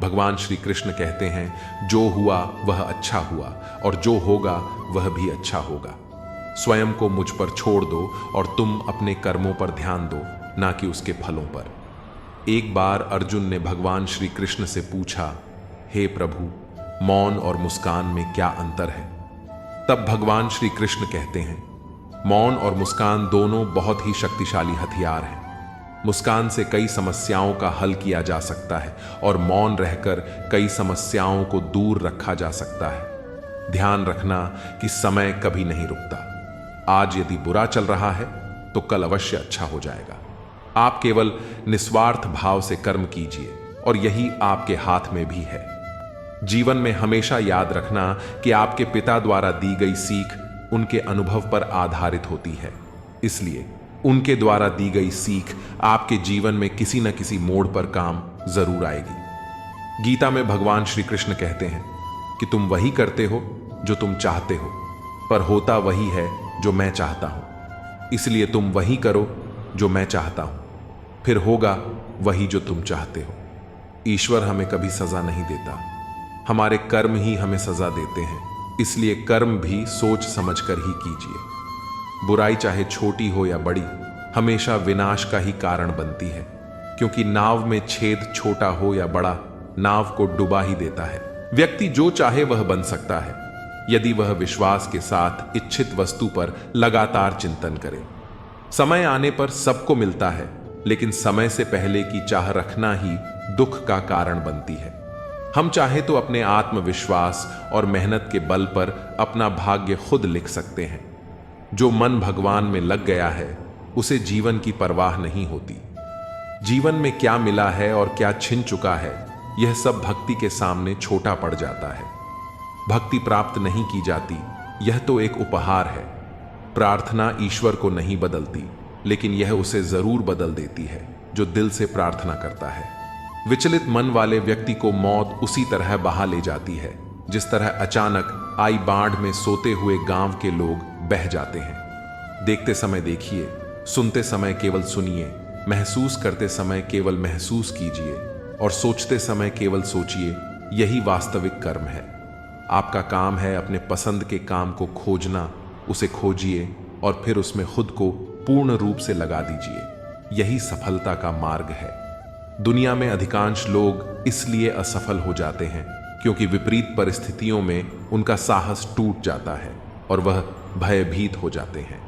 भगवान श्री कृष्ण कहते हैं, जो हुआ वह अच्छा हुआ और जो होगा वह भी अच्छा होगा। स्वयं को मुझ पर छोड़ दो और तुम अपने कर्मों पर ध्यान दो, ना कि उसके फलों पर। एक बार अर्जुन ने भगवान श्री कृष्ण से पूछा, हे प्रभु, मौन और मुस्कान में क्या अंतर है? तब भगवान श्री कृष्ण कहते हैं, मौन और मुस्कान दोनों बहुत ही शक्तिशाली हथियार हैं। मुस्कान से कई समस्याओं का हल किया जा सकता है और मौन रहकर कई समस्याओं को दूर रखा जा सकता है। ध्यान रखना कि समय कभी नहीं रुकता। आज यदि बुरा चल रहा है तो कल अवश्य अच्छा हो जाएगा। आप केवल निस्वार्थ भाव से कर्म कीजिए और यही आपके हाथ में भी है। जीवन में हमेशा याद रखना कि आपके पिता द्वारा दी गई सीख उनके अनुभव पर आधारित होती है, इसलिए उनके द्वारा दी गई सीख आपके जीवन में किसी न किसी मोड़ पर काम जरूर आएगी। गीता में भगवान श्री कृष्ण कहते हैं कि तुम वही करते हो जो तुम चाहते हो, पर होता वही है जो मैं चाहता हूं। इसलिए तुम वही करो जो मैं चाहता हूं, फिर होगा वही जो तुम चाहते हो। ईश्वर हमें कभी सजा नहीं देता, हमारे कर्म ही हमें सजा देते हैं। इसलिए कर्म भी सोच समझकर ही कीजिए। बुराई चाहे छोटी हो या बड़ी, हमेशा विनाश का ही कारण बनती है, क्योंकि नाव में छेद छोटा हो या बड़ा, नाव को डुबा ही देता है। व्यक्ति जो चाहे वह बन सकता है, यदि वह विश्वास के साथ इच्छित वस्तु पर लगातार चिंतन करे। समय आने पर सबको मिलता है, लेकिन समय से पहले की चाह रखना ही दुख का कारण बनती है। हम चाहे तो अपने आत्मविश्वास और मेहनत के बल पर अपना भाग्य खुद लिख सकते हैं। जो मन भगवान में लग गया है उसे जीवन की परवाह नहीं होती। जीवन में क्या मिला है और क्या छिन चुका है, यह सब भक्ति के सामने छोटा पड़ जाता है। भक्ति प्राप्त नहीं की जाती, यह तो एक उपहार है। प्रार्थना ईश्वर को नहीं बदलती, लेकिन यह उसे जरूर बदल देती है जो दिल से प्रार्थना करता है। विचलित मन वाले व्यक्ति को मौत उसी तरह बहा ले जाती है जिस तरह अचानक आई बाढ़ में सोते हुए गांव के लोग बह जाते हैं। देखते समय देखिए, सुनते समय केवल सुनिए, महसूस करते समय केवल महसूस कीजिए और सोचते समय केवल सोचिए। यही वास्तविक कर्म है। आपका काम है अपने पसंद के काम को खोजना, उसे खोजिए और फिर उसमें खुद को पूर्ण रूप से लगा दीजिए। यही सफलता का मार्ग है। दुनिया में अधिकांश लोग इसलिए असफल हो जाते हैं क्योंकि विपरीत परिस्थितियों में उनका साहस टूट जाता है और वह भयभीत हो जाते हैं।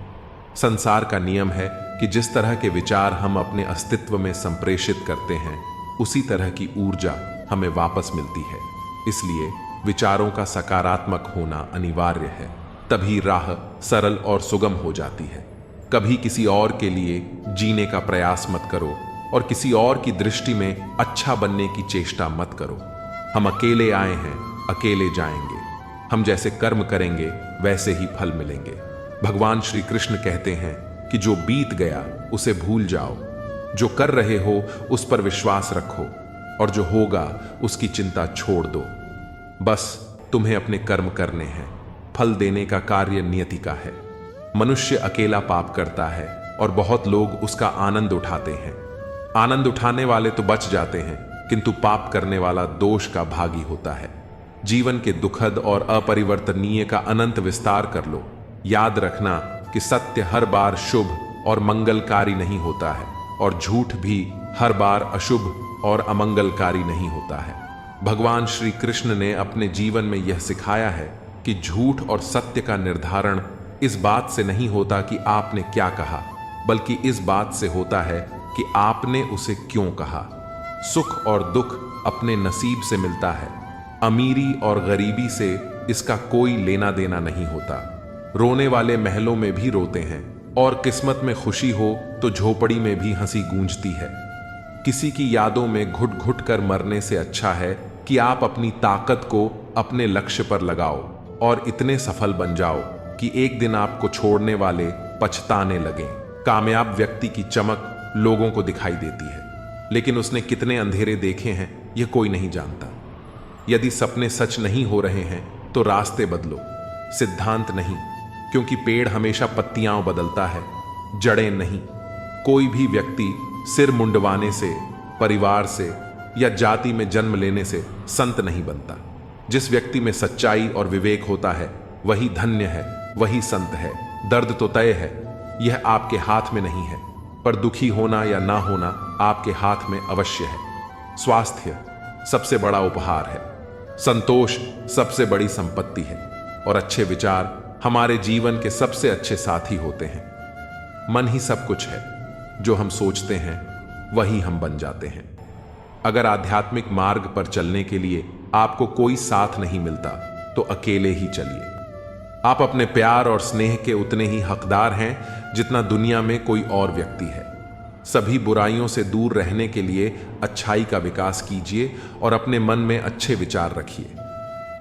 संसार का नियम है कि जिस तरह के विचार हम अपने अस्तित्व में संप्रेषित करते हैं, उसी तरह की ऊर्जा हमें वापस मिलती है। इसलिए विचारों का सकारात्मक होना अनिवार्य है, तभी राह सरल और सुगम हो जाती है। कभी किसी और के लिए जीने का प्रयास मत करो और किसी और की दृष्टि में अच्छा बनने की चेष्टा मत करो। हम अकेले आए हैं, अकेले जाएंगे। हम जैसे कर्म करेंगे वैसे ही फल मिलेंगे। भगवान श्री कृष्ण कहते हैं कि जो बीत गया उसे भूल जाओ, जो कर रहे हो उस पर विश्वास रखो और जो होगा उसकी चिंता छोड़ दो। बस तुम्हें अपने कर्म करने हैं, फल देने का कार्य नियति का है। मनुष्य अकेला पाप करता है और बहुत लोग उसका आनंद उठाते हैं। आनंद उठाने वाले तो बच जाते हैं, किंतु पाप करने वाला दोष का भागी होता है। जीवन के दुखद और अपरिवर्तनीय का अनंत विस्तार कर लो। याद रखना कि सत्य हर बार शुभ और मंगलकारी नहीं होता है और झूठ भी हर बार अशुभ और अमंगलकारी नहीं होता है। भगवान श्री कृष्ण ने अपने जीवन में यह सिखाया है कि झूठ और सत्य का निर्धारण इस बात से नहीं होता कि आपने क्या कहा, बल्कि इस बात से होता है कि आपने उसे क्यों कहा। सुख और दुख अपने नसीब से मिलता है। अमीरी और गरीबी से इसका कोई लेना देना नहीं होता। रोने वाले महलों में भी रोते हैं और किस्मत में खुशी हो तो झोपड़ी में भी हंसी गूंजती है। किसी की यादों में घुट घुट कर मरने से अच्छा है कि आप अपनी ताकत को अपने लक्ष्य पर लगाओ और इतने सफल बन जाओ कि एक दिन आपको छोड़ने वाले पछताने लगें। कामयाब व्यक्ति की चमक लोगों को दिखाई देती है, लेकिन उसने कितने अंधेरे देखे हैं यह कोई नहीं जानता। यदि सपने सच नहीं हो रहे हैं तो रास्ते बदलो, सिद्धांत नहीं, क्योंकि पेड़ हमेशा पत्तियां बदलता है, जड़ें नहीं। कोई भी व्यक्ति सिर मुंडवाने से, परिवार से या जाति में जन्म लेने से संत नहीं बनता। जिस व्यक्ति में सच्चाई और विवेक होता है वही धन्य है, वही संत है। दर्द तो तय है, यह आपके हाथ में नहीं है, पर दुखी होना या ना होना आपके हाथ में अवश्य है। स्वास्थ्य सबसे बड़ा उपहार है, संतोष सबसे बड़ी संपत्ति है और अच्छे विचार हमारे जीवन के सबसे अच्छे साथी होते हैं। मन ही सब कुछ है, जो हम सोचते हैं वही हम बन जाते हैं। अगर आध्यात्मिक मार्ग पर चलने के लिए आपको कोई साथ नहीं मिलता तो अकेले ही चलिए। आप अपने प्यार और स्नेह के उतने ही हकदार हैं जितना दुनिया में कोई और व्यक्ति है। सभी बुराइयों से दूर रहने के लिए अच्छाई का विकास कीजिए और अपने मन में अच्छे विचार रखिए।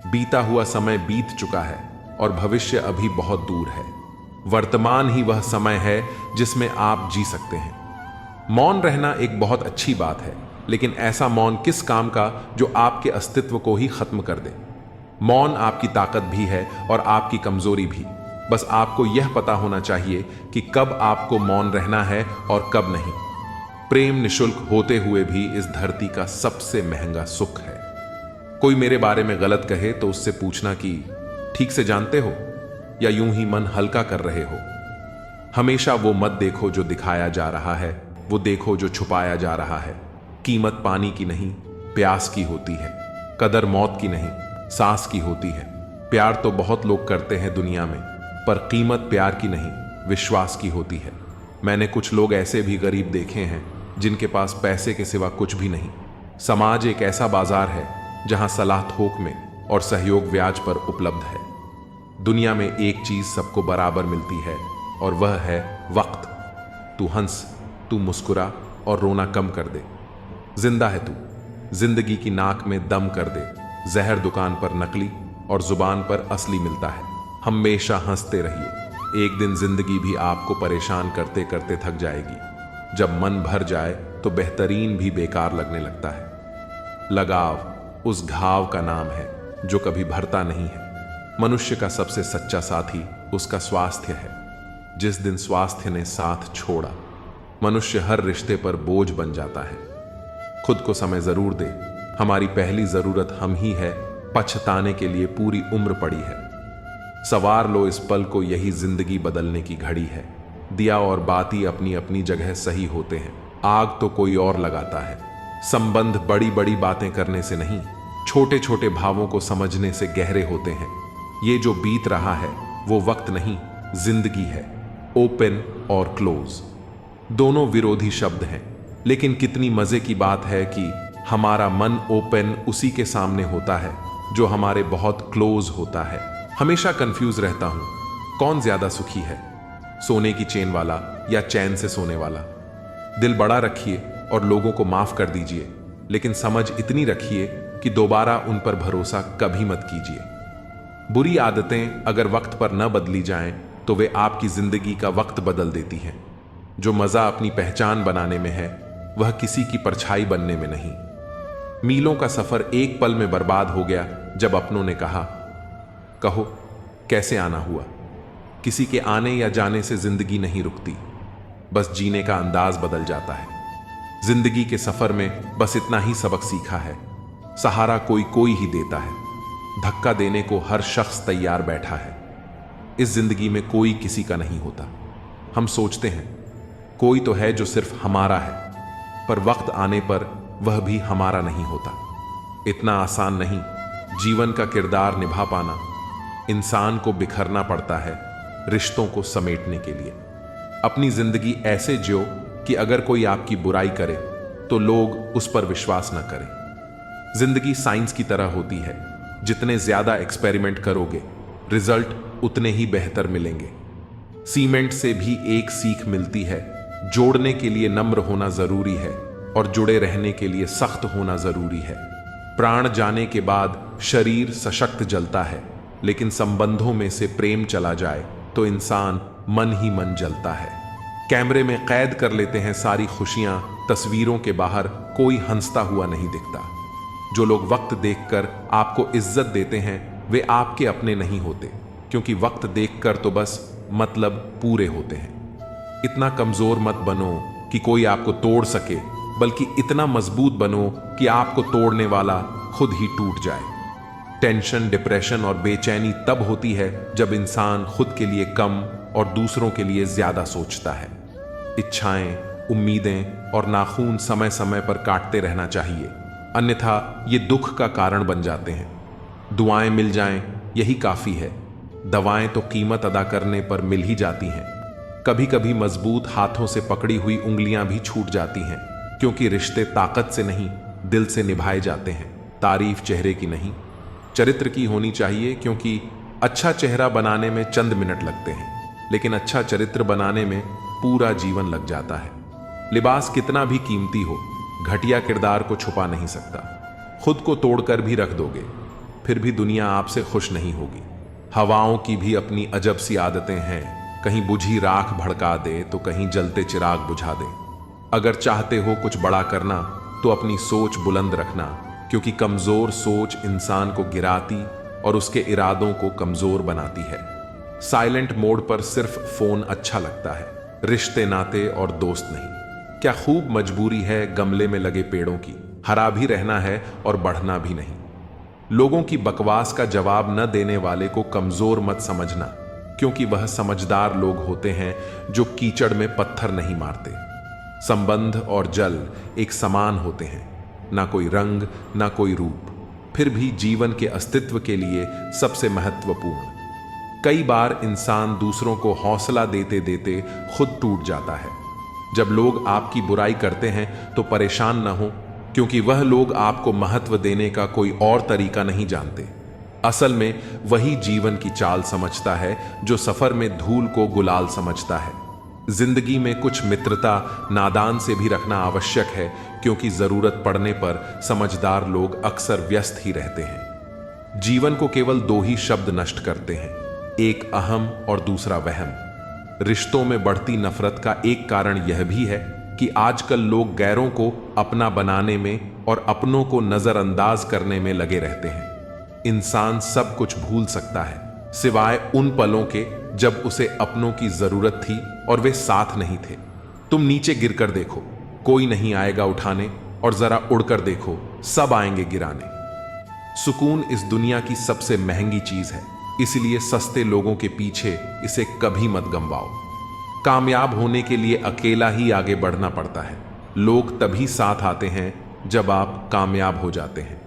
बीता हुआ समय बीत चुका है और भविष्य अभी बहुत दूर है। वर्तमान ही वह समय है जिसमें आप जी सकते हैं। मौन रहना एक बहुत अच्छी बात है, लेकिन ऐसा मौन किस काम का जो आपके अस्तित्व को ही खत्म कर दे। मौन आपकी ताकत भी है और आपकी कमजोरी भी। बस आपको यह पता होना चाहिए कि कब आपको मौन रहना है और कब नहीं। प्रेम निशुल्क होते हुए भी इस धरती का सबसे महंगा सुख है। कोई मेरे बारे में गलत कहे तो उससे पूछना कि ठीक से जानते हो या यूं ही मन हल्का कर रहे हो। हमेशा वो मत देखो जो दिखाया जा रहा है, वो देखो जो छुपाया जा रहा है। कीमत पानी की नहीं, प्यास की होती है। कदर मौत की नहीं, सांस की होती है। प्यार तो बहुत लोग करते हैं दुनिया में, पर कीमत प्यार की नहीं, विश्वास की होती है। मैंने कुछ लोग ऐसे भी गरीब देखे हैं जिनके पास पैसे के सिवा कुछ भी नहीं। समाज एक ऐसा बाजार है जहां सलाह थोक में और सहयोग ब्याज पर उपलब्ध है। दुनिया में एक चीज सबको बराबर मिलती है और वह है वक्त। तू हंस, तू मुस्कुरा और रोना कम कर दे। जिंदा है तू, जिंदगी की नाक में दम कर दे। जहर दुकान पर नकली और जुबान पर असली मिलता है। हमेशा हंसते रहिए। एक दिन जिंदगी भी आपको परेशान करते करते थक जाएगी। जब मन भर जाए तो बेहतरीन भी बेकार लगने लगता है। लगाव उस घाव का नाम है जो कभी भरता नहीं है। मनुष्य का सबसे सच्चा साथी उसका स्वास्थ्य है। जिस दिन स्वास्थ्य ने साथ छोड़ा, मनुष्य हर रिश्ते पर बोझ बन जाता है। खुद को समय जरूर दे। हमारी पहली जरूरत हम ही है, पछताने के लिए पूरी उम्र पड़ी है। सवार लो इस पल को, यही जिंदगी बदलने की घड़ी है। दिया और बाती अपनी अपनी जगह सही होते हैं, आग तो कोई और लगाता है। संबंध बड़ी बड़ी बातें करने से नहीं, छोटे छोटे भावों को समझने से गहरे होते हैं। ये जो बीत रहा है वो वक्त नहीं, जिंदगी है। ओपन और क्लोज दोनों विरोधी शब्द हैं, लेकिन कितनी मजे की बात है कि हमारा मन ओपन उसी के सामने होता है जो हमारे बहुत क्लोज होता है। हमेशा कंफ्यूज रहता हूं, कौन ज्यादा सुखी है, सोने की चेन वाला या चैन से सोने वाला। दिल बड़ा रखिए और लोगों को माफ कर दीजिए, लेकिन समझ इतनी रखिए कि दोबारा उन पर भरोसा कभी मत कीजिए। बुरी आदतें अगर वक्त पर न बदली जाएं तो वे आपकी जिंदगी का वक्त बदल देती हैं। जो मजा अपनी पहचान बनाने में है, वह किसी की परछाई बनने में नहीं। मीलों का सफर एक पल में बर्बाद हो गया जब अपनों ने कहा, कहो कैसे आना हुआ। किसी के आने या जाने से जिंदगी नहीं रुकती, बस जीने का अंदाज बदल जाता है। जिंदगी के सफर में बस इतना ही सबक सीखा है, सहारा कोई कोई ही देता है। धक्का देने को हर शख्स तैयार बैठा है। इस जिंदगी में कोई किसी का नहीं होता। हम सोचते हैं कोई तो है जो सिर्फ हमारा है, पर वक्त आने पर वह भी हमारा नहीं होता। इतना आसान नहीं जीवन का किरदार निभा पाना। इंसान को बिखरना पड़ता है रिश्तों को समेटने के लिए। अपनी जिंदगी ऐसे जियो कि अगर कोई आपकी बुराई करे तो लोग उस पर विश्वास न करें। जिंदगी साइंस की तरह होती है, जितने ज्यादा एक्सपेरिमेंट करोगे रिजल्ट उतने ही बेहतर मिलेंगे। सीमेंट से भी एक सीख मिलती है, जोड़ने के लिए नम्र होना जरूरी है और जुड़े रहने के लिए सख्त होना जरूरी है। प्राण जाने के बाद शरीर सशक्त जलता है, लेकिन संबंधों में से प्रेम चला जाए तो इंसान मन ही मन जलता है। कैमरे में कैद कर लेते हैं सारी खुशियां, तस्वीरों के बाहर कोई हंसता हुआ नहीं दिखता। जो लोग वक्त देखकर आपको इज्जत देते हैं वे आपके अपने नहीं होते, क्योंकि वक्त देखकर तो बस मतलब पूरे होते हैं। इतना कमजोर मत बनो कि कोई आपको तोड़ सके, बल्कि इतना मजबूत बनो कि आपको तोड़ने वाला खुद ही टूट जाए। टेंशन, डिप्रेशन और बेचैनी तब होती है जब इंसान खुद के लिए कम और दूसरों के लिए ज्यादा सोचता है। इच्छाएं, उम्मीदें और नाखून समय समय पर काटते रहना चाहिए, अन्यथा ये दुख का कारण बन जाते हैं। दुआएं मिल जाएं यही काफी है, दवाएं तो कीमत अदा करने पर मिल ही जाती हैं। कभी कभी मजबूत हाथों से पकड़ी हुई उंगलियां भी छूट जाती हैं, क्योंकि रिश्ते ताकत से नहीं दिल से निभाए जाते हैं। तारीफ चेहरे की नहीं, चरित्र की होनी चाहिए, क्योंकि अच्छा चेहरा बनाने में चंद मिनट लगते हैं, लेकिन अच्छा चरित्र बनाने में पूरा जीवन लग जाता है। लिबास कितना भी कीमती हो, घटिया किरदार को छुपा नहीं सकता। खुद को तोड़कर भी रख दोगे, फिर भी दुनिया आपसे खुश नहीं होगी। हवाओं की भी अपनी अजब सी आदतें हैं, कहीं बुझी राख भड़का दे तो कहीं जलते चिराग बुझा दे। अगर चाहते हो कुछ बड़ा करना तो अपनी सोच बुलंद रखना, क्योंकि कमजोर सोच इंसान को गिराती और उसके इरादों को कमजोर बनाती है। साइलेंट मोड पर सिर्फ फोन अच्छा लगता है, रिश्ते नाते और दोस्त नहीं। क्या खूब मजबूरी है गमले में लगे पेड़ों की, हरा भी रहना है और बढ़ना भी नहीं। लोगों की बकवास का जवाब न देने वाले को कमजोर मत समझना, क्योंकि वह समझदार लोग होते हैं जो कीचड़ में पत्थर नहीं मारते। संबंध और जल एक समान होते हैं, ना कोई रंग ना कोई रूप, फिर भी जीवन के अस्तित्व के लिए सबसे महत्वपूर्ण। कई बार इंसान दूसरों को हौसला देते देते खुद टूट जाता है। जब लोग आपकी बुराई करते हैं तो परेशान न हो, क्योंकि वह लोग आपको महत्व देने का कोई और तरीका नहीं जानते। असल में वही जीवन की चाल समझता है जो सफर में धूल को गुलाल समझता है। जिंदगी में कुछ मित्रता नादान से भी रखना आवश्यक है, क्योंकि जरूरत पड़ने पर समझदार लोग अक्सर व्यस्त ही रहते हैं। जीवन को केवल दो ही शब्द नष्ट करते हैं, एक अहम और दूसरा वहम। रिश्तों में बढ़ती नफरत का एक कारण यह भी है कि आजकल लोग गैरों को अपना बनाने में और अपनों को नजरअंदाज करने में लगे रहते हैं। इंसान सब कुछ भूल सकता है सिवाय उन पलों के जब उसे अपनों की जरूरत थी और वे साथ नहीं थे। तुम नीचे गिरकर देखो, कोई नहीं आएगा उठाने, और जरा उड़कर देखो, सब आएंगे गिराने। सुकून इस दुनिया की सबसे महंगी चीज है, इसलिए सस्ते लोगों के पीछे इसे कभी मत गंवाओ। कामयाब होने के लिए अकेला ही आगे बढ़ना पड़ता है। लोग तभी साथ आते हैं जब आप कामयाब हो जाते हैं।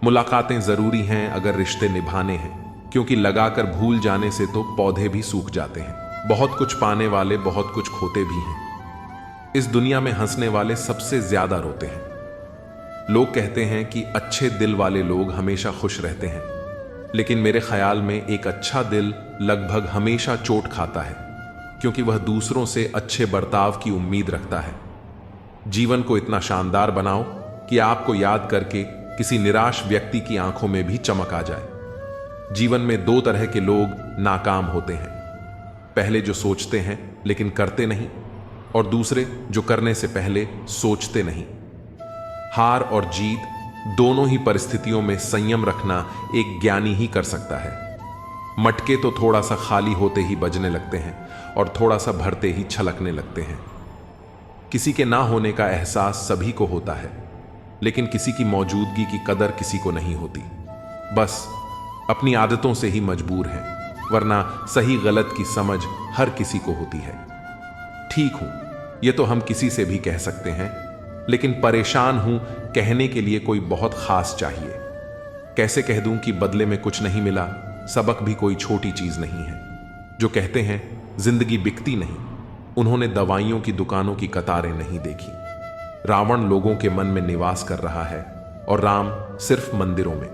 मुलाकातें जरूरी हैं अगर रिश्ते निभाने हैं, क्योंकि लगाकर भूल जाने से तो पौधे भी सूख जाते हैं। बहुत कुछ पाने वाले बहुत कुछ खोते भी हैं। इस दुनिया में हंसने वाले सबसे ज्यादा रोते हैं। लोग कहते हैं कि अच्छे दिल वाले लोग हमेशा खुश रहते हैं, लेकिन मेरे ख्याल में एक अच्छा दिल लगभग हमेशा चोट खाता है, क्योंकि वह दूसरों से अच्छे बर्ताव की उम्मीद रखता है। जीवन को इतना शानदार बनाओ कि आपको याद करके किसी निराश व्यक्ति की आंखों में भी चमक आ जाए। जीवन में दो तरह के लोग नाकाम होते हैं, पहले जो सोचते हैं लेकिन करते नहीं, और दूसरे जो करने से पहले सोचते नहीं। हार और जीत दोनों ही परिस्थितियों में संयम रखना एक ज्ञानी ही कर सकता है। मटके तो थोड़ा सा खाली होते ही बजने लगते हैं और थोड़ा सा भरते ही छलकने लगते हैं। किसी के ना होने का एहसास सभी को होता है, लेकिन किसी की मौजूदगी की कदर किसी को नहीं होती। बस अपनी आदतों से ही मजबूर हैं, वरना सही गलत की समझ हर किसी को होती है। ठीक हूं, यह तो हम किसी से भी कह सकते हैं, लेकिन परेशान हूं कहने के लिए कोई बहुत खास चाहिए। कैसे कह दूं कि बदले में कुछ नहीं मिला, सबक भी कोई छोटी चीज नहीं है। जो कहते हैं जिंदगी बिकती नहीं, उन्होंने दवाइयों की दुकानों की कतारें नहीं देखी। रावण लोगों के मन में निवास कर रहा है और राम सिर्फ मंदिरों में।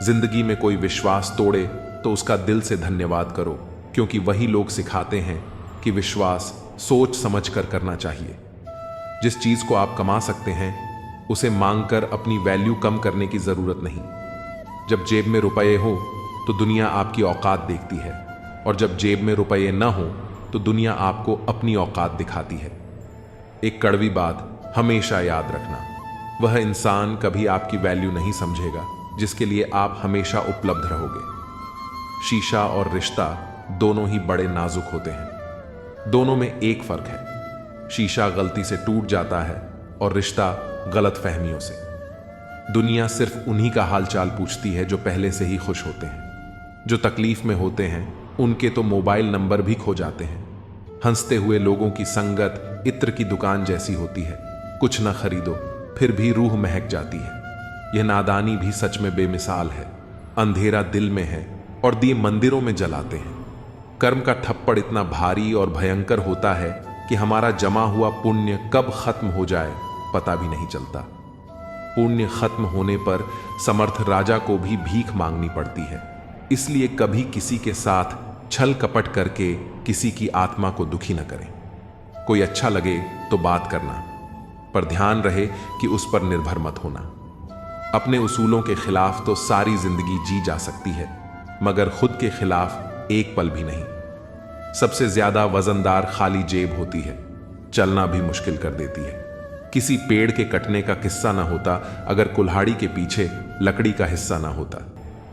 जिंदगी में कोई विश्वास तोड़े तो उसका दिल से धन्यवाद करो, क्योंकि वही लोग सिखाते हैं कि विश्वास सोच समझकर करना चाहिए। जिस चीज को आप कमा सकते हैं उसे मांगकर अपनी वैल्यू कम करने की जरूरत नहीं। जब जेब में रुपये हो तो दुनिया आपकी औकात देखती है, और जब जेब में रुपये न हो तो दुनिया आपको अपनी औकात दिखाती है। एक कड़वी बात हमेशा याद रखना, वह इंसान कभी आपकी वैल्यू नहीं समझेगा जिसके लिए आप हमेशा उपलब्ध रहोगे। शीशा और रिश्ता दोनों ही बड़े नाजुक होते हैं। दोनों में एक फर्क है, शीशा गलती से टूट जाता है और रिश्ता गलत फहमियों से। दुनिया सिर्फ उन्हीं का हालचाल पूछती है जो पहले से ही खुश होते हैं। जो तकलीफ में होते हैं उनके तो मोबाइल नंबर भी खो जाते हैं। हंसते हुए लोगों की संगत इत्र की दुकान जैसी होती है, कुछ न खरीदो फिर भी रूह महक जाती है। यह नादानी भी सच में बेमिसाल है। अंधेरा दिल में है और दिए मंदिरों में जलाते हैं। कर्म का थप्पड़ इतना भारी और भयंकर होता है कि हमारा जमा हुआ पुण्य कब खत्म हो जाए पता भी नहीं चलता। पुण्य खत्म होने पर समर्थ राजा को भी भीख मांगनी पड़ती है। इसलिए कभी किसी के साथ छल कपट करके किसी की आत्मा को दुखी न करें। कोई अच्छा लगे तो बात करना, पर ध्यान रहे कि उस पर निर्भर मत होना। अपने उसूलों के खिलाफ तो सारी जिंदगी जी जा सकती है, मगर खुद के खिलाफ एक पल भी नहीं। सबसे ज्यादा वजनदार खाली जेब होती है, चलना भी मुश्किल कर देती है। किसी पेड़ के कटने का किस्सा ना होता अगर कुल्हाड़ी के पीछे लकड़ी का हिस्सा ना होता।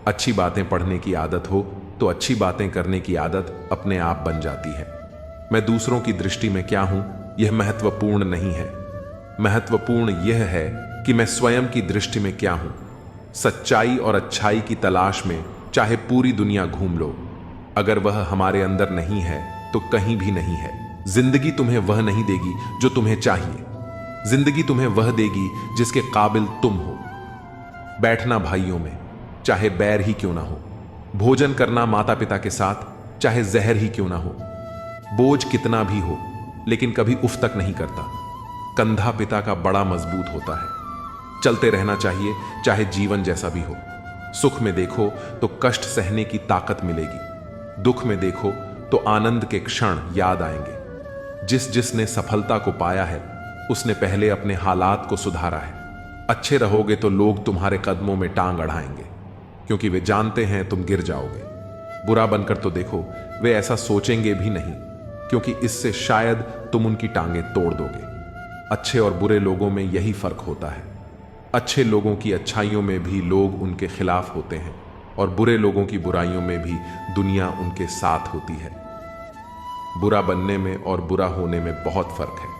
अच्छी बातें पढ़ने की आदत हो तो अच्छी बातें करने की आदत अपने आप बन जाती है। मैं दूसरों की दृष्टि में क्या हूं यह महत्वपूर्ण नहीं है। महत्वपूर्ण यह है कि मैं स्वयं की दृष्टि में क्या हूं। सच्चाई और अच्छाई की तलाश में चाहे पूरी दुनिया घूम लो, अगर वह हमारे अंदर नहीं है तो कहीं भी नहीं है। जिंदगी तुम्हें वह नहीं देगी जो तुम्हें चाहिए, जिंदगी तुम्हें वह देगी जिसके काबिल तुम हो। बैठना भाइयों में, चाहे बैर ही क्यों ना हो। भोजन करना माता पिता के साथ, चाहे जहर ही क्यों ना हो। बोझ कितना भी हो लेकिन कभी उफ तक नहीं करता। कंधा पिता का बड़ा मजबूत होता है। चलते रहना चाहिए चाहे जीवन जैसा भी हो। सुख में देखो तो कष्ट सहने की ताकत मिलेगी, दुख में देखो तो आनंद के क्षण याद आएंगे। जिसने सफलता को पाया है उसने पहले अपने हालात को सुधारा है। अच्छे रहोगे तो लोग तुम्हारे कदमों में टांग अड़ाएंगे, क्योंकि वे जानते हैं तुम गिर जाओगे। बुरा बनकर तो देखो, वे ऐसा सोचेंगे भी नहीं, क्योंकि इससे शायद तुम उनकी टांगें तोड़ दोगे। अच्छे और बुरे लोगों में यही फर्क होता है। अच्छे लोगों की अच्छाइयों में भी लोग उनके खिलाफ होते हैं, और बुरे लोगों की बुराइयों में भी दुनिया उनके साथ होती है। बुरा बनने में और बुरा होने में बहुत फर्क है।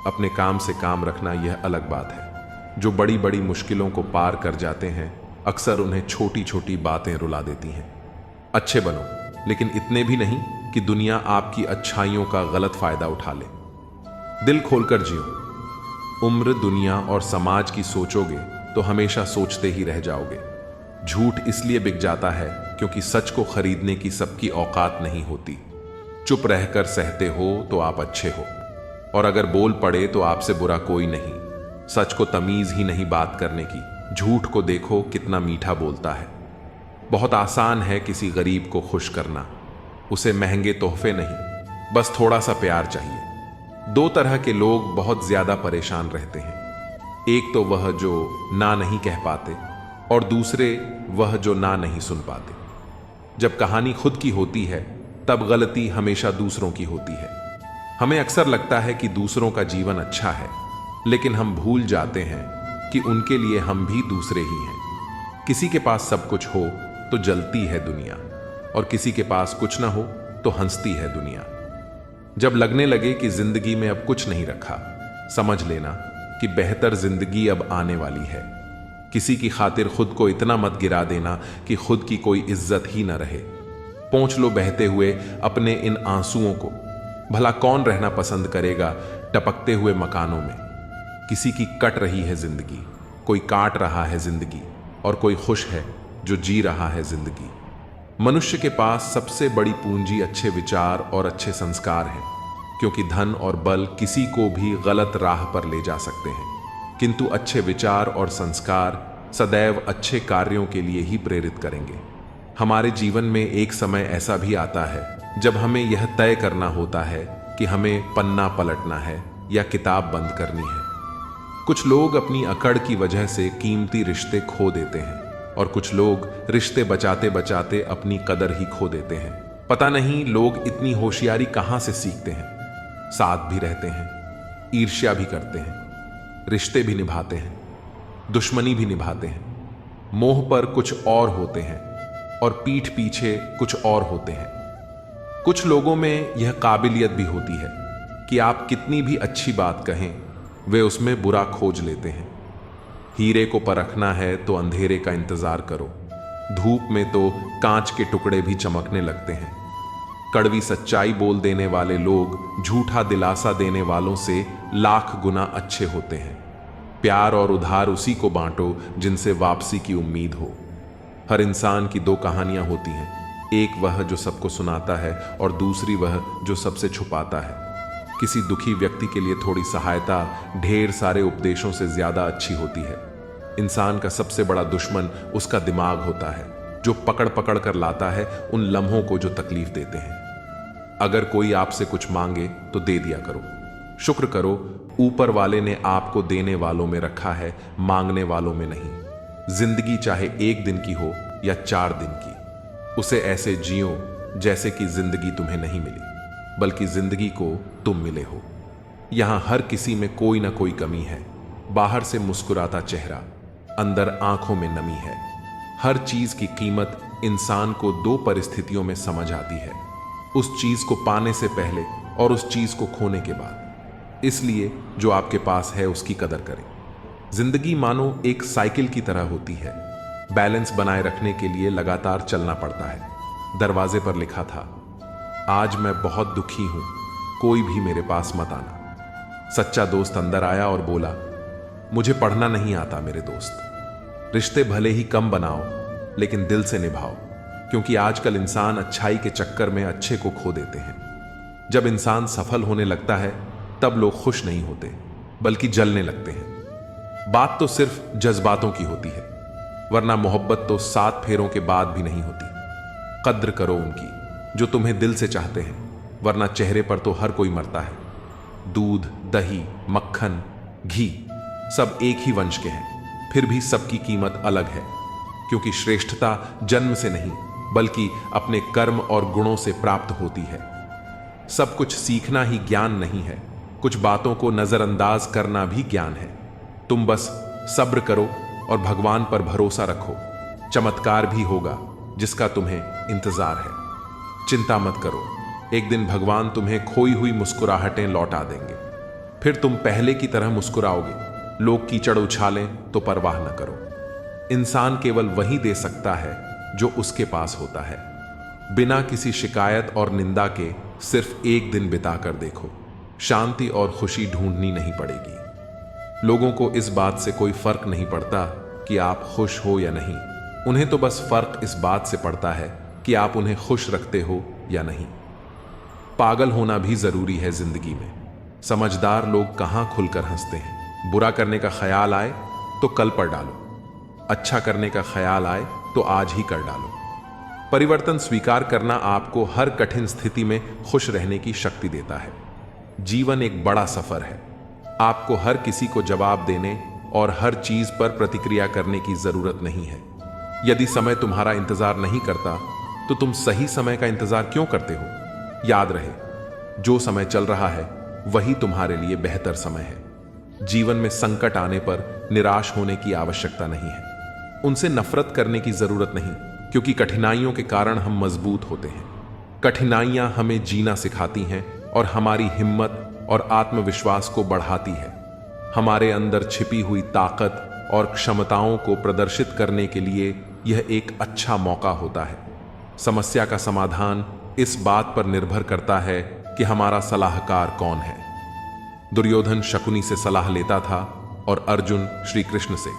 अपने काम से काम रखना यह अलग बात है। जो बड़ी बड़ी मुश्किलों को पार कर जाते हैं, अक्सर उन्हें छोटी छोटी बातें रुला देती हैं। अच्छे बनो, लेकिन इतने भी नहीं कि दुनिया आपकी अच्छाइयों का गलत फायदा उठा ले। दिल खोलकर जियो। उम्र, दुनिया और समाज की सोचोगे तो हमेशा सोचते ही रह जाओगे। झूठ इसलिए बिक जाता है क्योंकि सच को खरीदने की सबकी औकात नहीं होती। चुप रहकर सहते हो तो आप अच्छे हो, और अगर बोल पड़े तो आपसे बुरा कोई नहीं। सच को तमीज ही नहीं बात करने की। झूठ को देखो कितना मीठा बोलता है। बहुत आसान है किसी गरीब को खुश करना। उसे महंगे तोहफे नहीं, बस थोड़ा सा प्यार चाहिए। दो तरह के लोग बहुत ज्यादा परेशान रहते हैं। एक तो वह जो ना नहीं कह पाते, और दूसरे वह जो ना नहीं सुन पाते। जब कहानी खुद की होती है तब गलती हमेशा दूसरों की होती है। हमें अक्सर लगता है कि दूसरों का जीवन अच्छा है, लेकिन हम भूल जाते हैं कि उनके लिए हम भी दूसरे ही हैं। किसी के पास सब कुछ हो तो जलती है दुनिया, और किसी के पास कुछ ना हो तो हंसती है दुनिया। जब लगने लगे कि जिंदगी में अब कुछ नहीं रखा, समझ लेना कि बेहतर जिंदगी अब आने वाली है। किसी की खातिर खुद को इतना मत गिरा देना कि खुद की कोई इज्जत ही न रहे। पोंछ लो बहते हुए अपने इन आंसुओं को। भला कौन रहना पसंद करेगा टपकते हुए मकानों में। किसी की कट रही है जिंदगी, कोई काट रहा है जिंदगी, और कोई खुश है जो जी रहा है जिंदगी। मनुष्य के पास सबसे बड़ी पूंजी अच्छे विचार और अच्छे संस्कार हैं, क्योंकि धन और बल किसी को भी गलत राह पर ले जा सकते हैं, किंतु अच्छे विचार और संस्कार सदैव अच्छे कार्यों के लिए ही प्रेरित करेंगे। हमारे जीवन में एक समय ऐसा भी आता है जब हमें यह तय करना होता है कि हमें पन्ना पलटना है या किताब बंद करनी है। कुछ लोग अपनी अकड़ की वजह से कीमती रिश्ते खो देते हैं, और कुछ लोग रिश्ते बचाते बचाते अपनी कदर ही खो देते हैं। पता नहीं लोग इतनी होशियारी कहां से सीखते हैं। साथ भी रहते हैं, ईर्ष्या भी करते हैं, रिश्ते भी निभाते हैं, दुश्मनी भी निभाते हैं। मोह पर कुछ और होते हैं और पीठ पीछे कुछ और होते हैं। कुछ लोगों में यह काबिलियत भी होती है कि आप कितनी भी अच्छी बात कहें, वे उसमें बुरा खोज लेते हैं। हीरे को परखना है तो अंधेरे का इंतजार करो। धूप में तो कांच के टुकड़े भी चमकने लगते हैं। कड़वी सच्चाई बोल देने वाले लोग झूठा दिलासा देने वालों से लाख गुना अच्छे होते हैं। प्यार और उधार उसी को बांटो जिनसे वापसी की उम्मीद हो। हर इंसान की दो कहानियां होती हैं, एक वह जो सबको सुनाता है और दूसरी वह जो सबसे छुपाता है। किसी दुखी व्यक्ति के लिए थोड़ी सहायता ढेर सारे उपदेशों से ज्यादा अच्छी होती है। इंसान का सबसे बड़ा दुश्मन उसका दिमाग होता है, जो पकड़ पकड़ कर लाता है उन लम्हों को जो तकलीफ देते हैं। अगर कोई आपसे कुछ मांगे तो दे दिया करो। शुक्र करो ऊपर वाले ने आपको देने वालों में रखा है, मांगने वालों में नहीं। जिंदगी चाहे एक दिन की हो या 4 दिन की, उसे ऐसे जियो जैसे कि जिंदगी तुम्हें नहीं मिली, बल्कि जिंदगी को तुम मिले हो। यहां हर किसी में कोई ना कोई कमी है। बाहर से मुस्कुराता चेहरा, अंदर आंखों में नमी है। हर चीज की कीमत इंसान को 2 परिस्थितियों में समझ आती है, उस चीज को पाने से पहले और उस चीज को खोने के बाद। इसलिए जो आपके पास है उसकी कदर करें। जिंदगी मानो एक साइकिल की तरह होती है। बैलेंस बनाए रखने के लिए लगातार चलना पड़ता है। दरवाजे पर लिखा था, आज मैं बहुत दुखी हूं, कोई भी मेरे पास मत आना। सच्चा दोस्त अंदर आया और बोला, मुझे पढ़ना नहीं आता मेरे दोस्त। रिश्ते भले ही कम बनाओ लेकिन दिल से निभाओ, क्योंकि आजकल इंसान अच्छाई के चक्कर में अच्छे को खो देते हैं। जब इंसान सफल होने लगता है तब लोग खुश नहीं होते बल्कि जलने लगते हैं। बात तो सिर्फ जज्बातों की होती है, वरना मोहब्बत तो 7 फेरों के बाद भी नहीं होती। कद्र करो उनकी जो तुम्हें दिल से चाहते हैं, वरना चेहरे पर तो हर कोई मरता है। दूध, दही, मक्खन, घी सब एक ही वंश के हैं, फिर भी सबकी कीमत अलग है, क्योंकि श्रेष्ठता जन्म से नहीं बल्कि अपने कर्म और गुणों से प्राप्त होती है। सब कुछ सीखना ही ज्ञान नहीं है, कुछ बातों को नजरअंदाज करना भी ज्ञान है। तुम बस सब्र करो और भगवान पर भरोसा रखो, चमत्कार भी होगा जिसका तुम्हें इंतजार है। चिंता मत करो, एक दिन भगवान तुम्हें खोई हुई मुस्कुराहटें लौटा देंगे, फिर तुम पहले की तरह मुस्कुराओगे। लोग कीचड़ उछालें तो परवाह न करो। इंसान केवल वही दे सकता है जो उसके पास होता है। बिना किसी शिकायत और निंदा के सिर्फ एक दिन बिताकर देखो, शांति और खुशी ढूंढनी नहीं पड़ेगी। लोगों को इस बात से कोई फर्क नहीं पड़ता कि आप खुश हो या नहीं, उन्हें तो बस फर्क इस बात से पड़ता है कि आप उन्हें खुश रखते हो या नहीं। पागल होना भी जरूरी है जिंदगी में। समझदार लोग कहां खुलकर हंसते हैं। बुरा करने का ख्याल आए तो कल पर डालो, अच्छा करने का ख्याल आए तो आज ही कर डालो। परिवर्तन स्वीकार करना आपको हर कठिन स्थिति में खुश रहने की शक्ति देता है। जीवन एक बड़ा सफर है, आपको हर किसी को जवाब देने और हर चीज पर प्रतिक्रिया करने की जरूरत नहीं है। यदि समय तुम्हारा इंतजार नहीं करता तो तुम सही समय का इंतजार क्यों करते हो? याद रहे, जो समय चल रहा है वही तुम्हारे लिए बेहतर समय है। जीवन में संकट आने पर निराश होने की आवश्यकता नहीं है, उनसे नफरत करने की जरूरत नहीं, क्योंकि कठिनाइयों के कारण हम मजबूत होते हैं। कठिनाइयां हमें जीना सिखाती हैं और हमारी हिम्मत और आत्मविश्वास को बढ़ाती है। हमारे अंदर छिपी हुई ताकत और क्षमताओं को प्रदर्शित करने के लिए यह एक अच्छा मौका होता है। समस्या का समाधान इस बात पर निर्भर करता है कि हमारा सलाहकार कौन है। दुर्योधन शकुनी से सलाह लेता था और अर्जुन श्री कृष्ण से।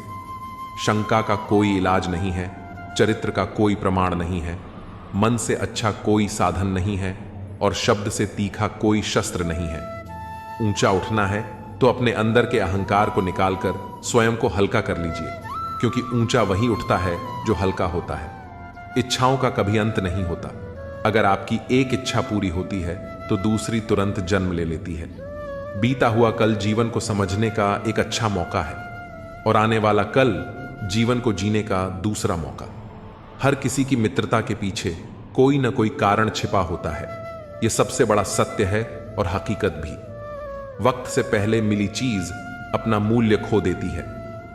शंका का कोई इलाज नहीं है, चरित्र का कोई प्रमाण नहीं है, मन से अच्छा कोई साधन नहीं है और शब्द से तीखा कोई शस्त्र नहीं है। ऊंचा उठना है तो अपने अंदर के अहंकार को निकालकर स्वयं को हल्का कर लीजिए, क्योंकि ऊंचा वही उठता है जो हल्का होता है। इच्छाओं का कभी अंत नहीं होता। अगर आपकी एक इच्छा पूरी होती है तो दूसरी तुरंत जन्म ले लेती है। बीता हुआ कल जीवन को समझने का एक अच्छा मौका है और आने वाला कल जीवन को जीने का दूसरा मौका। हर किसी की मित्रता के पीछे कोई न कोई कारण छिपा होता है, यह सबसे बड़ा सत्य है और हकीकत भी। वक्त से पहले मिली चीज अपना मूल्य खो देती है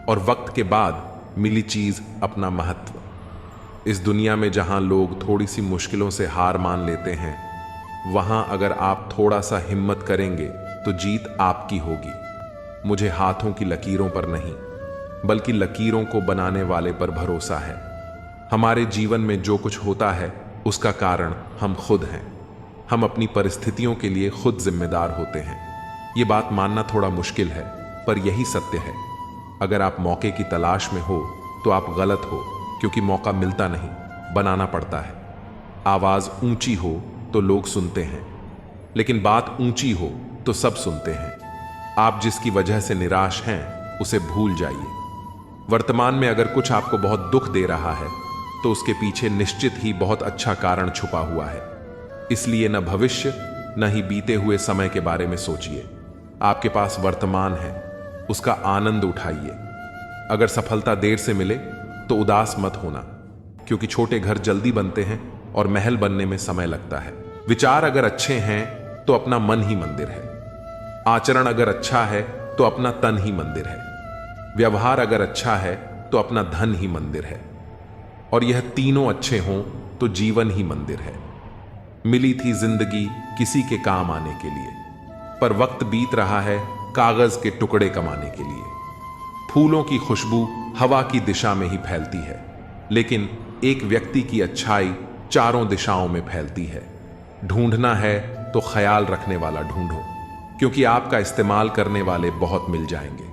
और वक्त के बाद मिली चीज अपना महत्व। इस दुनिया में जहां लोग थोड़ी सी मुश्किलों से हार मान लेते हैं, वहां अगर आप थोड़ा सा हिम्मत करेंगे तो जीत आपकी होगी। मुझे हाथों की लकीरों पर नहीं, बल्कि लकीरों को बनाने वाले पर भरोसा है। हमारे जीवन में जो कुछ होता है उसका कारण हम खुद हैं। हम अपनी परिस्थितियों के लिए खुद जिम्मेदार होते हैं। ये बात मानना थोड़ा मुश्किल है, पर यही सत्य है। अगर आप मौके की तलाश में हो तो आप गलत हो, क्योंकि मौका मिलता नहीं, बनाना पड़ता है। आवाज ऊंची हो तो लोग सुनते हैं, लेकिन बात ऊंची हो तो सब सुनते हैं। आप जिसकी वजह से निराश हैं उसे भूल जाइए। वर्तमान में अगर कुछ आपको बहुत दुख दे रहा है तो उसके पीछे निश्चित ही बहुत अच्छा कारण छुपा हुआ है। इसलिए न भविष्य न ही बीते हुए समय के बारे में सोचिए। आपके पास वर्तमान है, उसका आनंद उठाइए। अगर सफलता देर से मिले तो उदास मत होना, क्योंकि छोटे घर जल्दी बनते हैं और महल बनने में समय लगता है। विचार अगर अच्छे हैं तो अपना मन ही मंदिर है। आचरण अगर अच्छा है तो अपना तन ही मंदिर है। व्यवहार अगर अच्छा है तो अपना धन ही मंदिर है। और यह तीनों अच्छे हों तो जीवन ही मंदिर है। मिली थी जिंदगी किसी के काम आने के लिए, पर वक्त बीत रहा है कागज के टुकड़े कमाने के लिए। फूलों की खुशबू हवा की दिशा में ही फैलती है, लेकिन एक व्यक्ति की अच्छाई चारों दिशाओं में फैलती है। ढूंढना है तो ख्याल रखने वाला ढूंढो, क्योंकि आपका इस्तेमाल करने वाले बहुत मिल जाएंगे।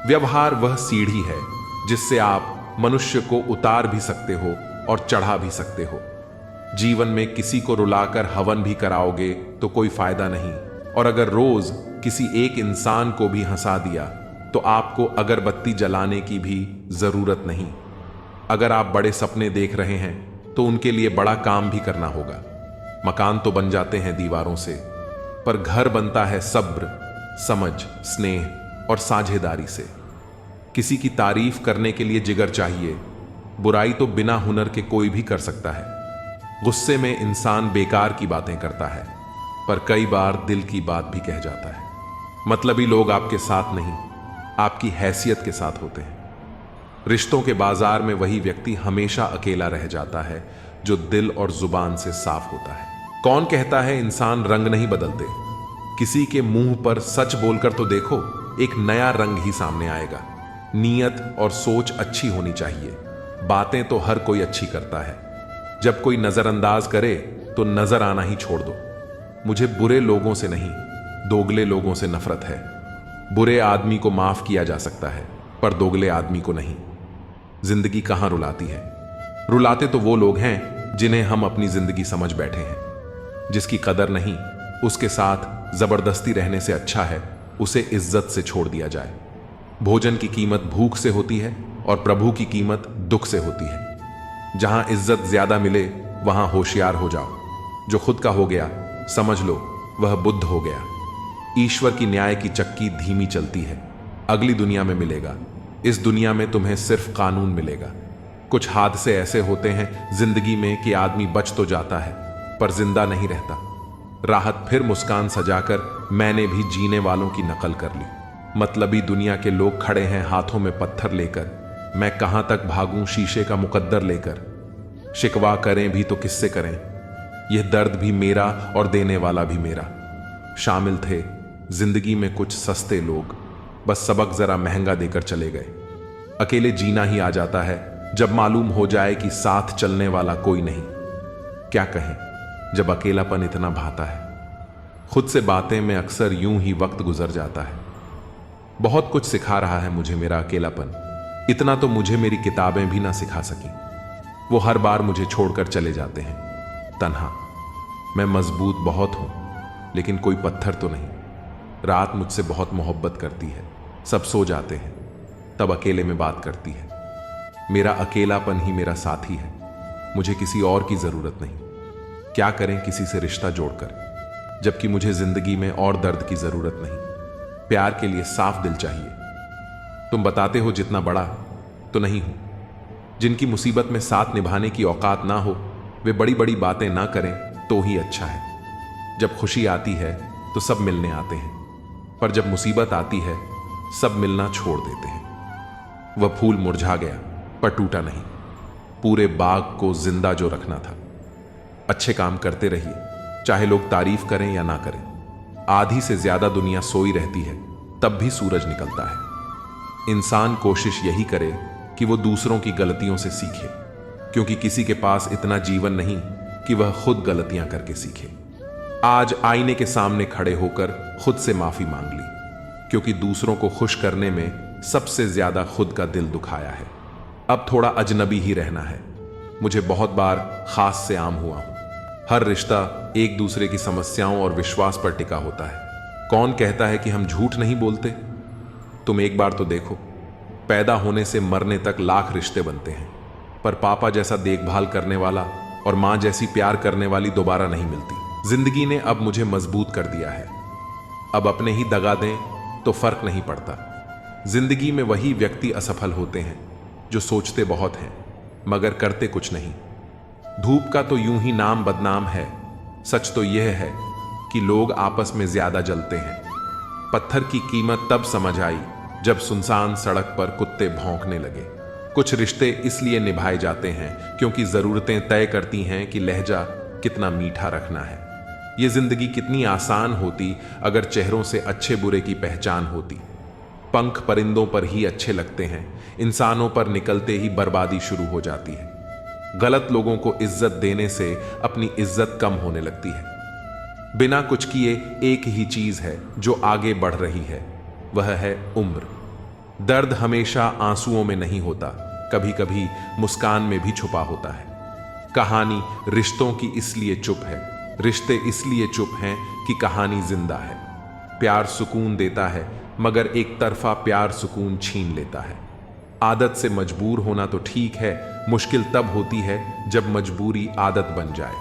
व्यवहार वह सीढ़ी है जिससे आप मनुष्य को उतार भी सकते हो और चढ़ा भी सकते हो। जीवन में किसी को रुलाकर हवन भी कराओगे तो कोई फायदा नहीं, और अगर रोज किसी एक इंसान को भी हंसा दिया तो आपको अगरबत्ती जलाने की भी जरूरत नहीं। अगर आप बड़े सपने देख रहे हैं तो उनके लिए बड़ा काम भी करना होगा। मकान तो बन जाते हैं दीवारों से, पर घर बनता है सब्र, समझ, स्नेह और साझेदारी से। किसी की तारीफ करने के लिए जिगर चाहिए, बुराई तो बिना हुनर के कोई भी कर सकता है। गुस्से में इंसान बेकार की बातें करता है, पर कई बार दिल की बात भी कह जाता है। मतलबी लोग आपके साथ नहीं, आपकी हैसियत के साथ होते हैं। रिश्तों के बाजार में वही व्यक्ति हमेशा अकेला रह जाता है जो दिल और जुबान से साफ होता है। कौन कहता है इंसान रंग नहीं बदलते? किसी के मुंह पर सच बोलकर तो देखो, एक नया रंग ही सामने आएगा। नीयत और सोच अच्छी होनी चाहिए। बातें तो हर कोई अच्छी करता है। जब कोई नजरअंदाज करे तो नजर आना ही छोड़ दो। मुझे बुरे लोगों से नहीं, दोगले लोगों से नफरत है। बुरे आदमी को माफ किया जा सकता है, पर दोगले आदमी को नहीं। जिंदगी कहां रुलाती है? रुलाते तो वो लोग हैं जिन्हें हम अपनी जिंदगी समझ बैठे हैं। जिसकी कदर नहीं, उसके साथ जबरदस्ती रहने से अच्छा है उसे इज्जत से छोड़ दिया जाए। भोजन की कीमत भूख से होती है और प्रभु की कीमत दुख से होती है। जहां इज्जत ज्यादा मिले वहां होशियार हो जाओ। जो खुद का हो गया समझ लो वह बुद्ध हो गया। ईश्वर की न्याय की चक्की धीमी चलती है। अगली दुनिया में मिलेगा, इस दुनिया में तुम्हें सिर्फ कानून मिलेगा। कुछ हादसे ऐसे होते हैं जिंदगी में कि आदमी बच तो जाता है पर जिंदा नहीं रहता। राहत फिर मुस्कान सजाकर मैंने भी जीने वालों की नकल कर ली। मतलबी दुनिया के लोग खड़े हैं हाथों में पत्थर लेकर। मैं कहां तक भागूं शीशे का मुकद्दर लेकर। शिकवा करें भी तो किससे करें? यह दर्द भी मेरा और देने वाला भी मेरा। शामिल थे जिंदगी में कुछ सस्ते लोग, बस सबक जरा महंगा देकर चले गए। अकेले जीना ही आ जाता है जब मालूम हो जाए कि साथ चलने वाला कोई नहीं। क्या कहें जब अकेलापन इतना भाता है। खुद से बातें में अक्सर यूं ही वक्त गुजर जाता है। बहुत कुछ सिखा रहा है मुझे मेरा अकेलापन। इतना तो मुझे मेरी किताबें भी ना सिखा सकी। वो हर बार मुझे छोड़कर चले जाते हैं तन्हा। मैं मजबूत बहुत हूं लेकिन कोई पत्थर तो नहीं। रात मुझसे बहुत मोहब्बत करती है। सब सो जाते हैं तब अकेले में बात करती है। मेरा अकेलापन ही मेरा साथी है। मुझे किसी और की जरूरत नहीं। क्या करें किसी से रिश्ता जोड़कर, जबकि मुझे जिंदगी में और दर्द की जरूरत नहीं। प्यार के लिए साफ दिल चाहिए। तुम बताते हो जितना बड़ा, तो नहीं हूं। जिनकी मुसीबत में साथ निभाने की औकात ना हो वे बड़ी बड़ी बातें ना करें तो ही अच्छा है। जब खुशी आती है तो सब मिलने आते हैं, पर जब मुसीबत आती है सब मिलना छोड़ देते हैं। वह फूल मुरझा गया पर टूटा नहीं। पूरे बाग को जिंदा जो रखना था। अच्छे काम करते रहिए, चाहे लोग तारीफ करें या ना करें। आधी से ज्यादा दुनिया सोई रहती है तब भी सूरज निकलता है। इंसान कोशिश यही करे कि वो दूसरों की गलतियों से सीखे, क्योंकि किसी के पास इतना जीवन नहीं कि वह खुद गलतियां करके सीखे। आज आईने के सामने खड़े होकर खुद से माफी मांग ली, क्योंकि दूसरों को खुश करने में सबसे ज्यादा खुद का दिल दुखाया है। अब थोड़ा अजनबी ही रहना है। मुझे बहुत बार खास से आम हुआ हूं। हर रिश्ता एक दूसरे की समस्याओं और विश्वास पर टिका होता है। कौन कहता है कि हम झूठ नहीं बोलते? तुम एक बार तो देखो, पैदा होने से मरने तक लाख रिश्ते बनते हैं, पर पापा जैसा देखभाल करने वाला और मां जैसी प्यार करने वाली दोबारा नहीं मिलती। जिंदगी ने अब मुझे मजबूत कर दिया है। अब अपने ही दगा दें तो फर्क नहीं पड़ता। जिंदगी में वही व्यक्ति असफल होते हैं जो सोचते बहुत हैं मगर करते कुछ नहीं। धूप का तो यूं ही नाम बदनाम है। सच तो यह है कि लोग आपस में ज्यादा जलते हैं। पत्थर की कीमत तब समझ आई जब सुनसान सड़क पर कुत्ते भौंकने लगे। कुछ रिश्ते इसलिए निभाए जाते हैं क्योंकि जरूरतें तय करती हैं कि लहजा कितना मीठा रखना है। ये जिंदगी कितनी आसान होती अगर चेहरों से अच्छे बुरे की पहचान होती। पंख परिंदों पर ही अच्छे लगते हैं, इंसानों पर निकलते ही बर्बादी शुरू हो जाती है। गलत लोगों को इज्जत देने से अपनी इज्जत कम होने लगती है। बिना कुछ किए एक ही चीज है जो आगे बढ़ रही है, वह है उम्र। दर्द हमेशा आंसुओं में नहीं होता, कभी कभी मुस्कान में भी छुपा होता है। कहानी रिश्तों की इसलिए चुप है, रिश्ते इसलिए चुप हैं कि कहानी जिंदा है। प्यार सुकून देता है मगर एक तरफा प्यार सुकून छीन लेता है। आदत से मजबूर होना तो ठीक है, मुश्किल तब होती है जब मजबूरी आदत बन जाए।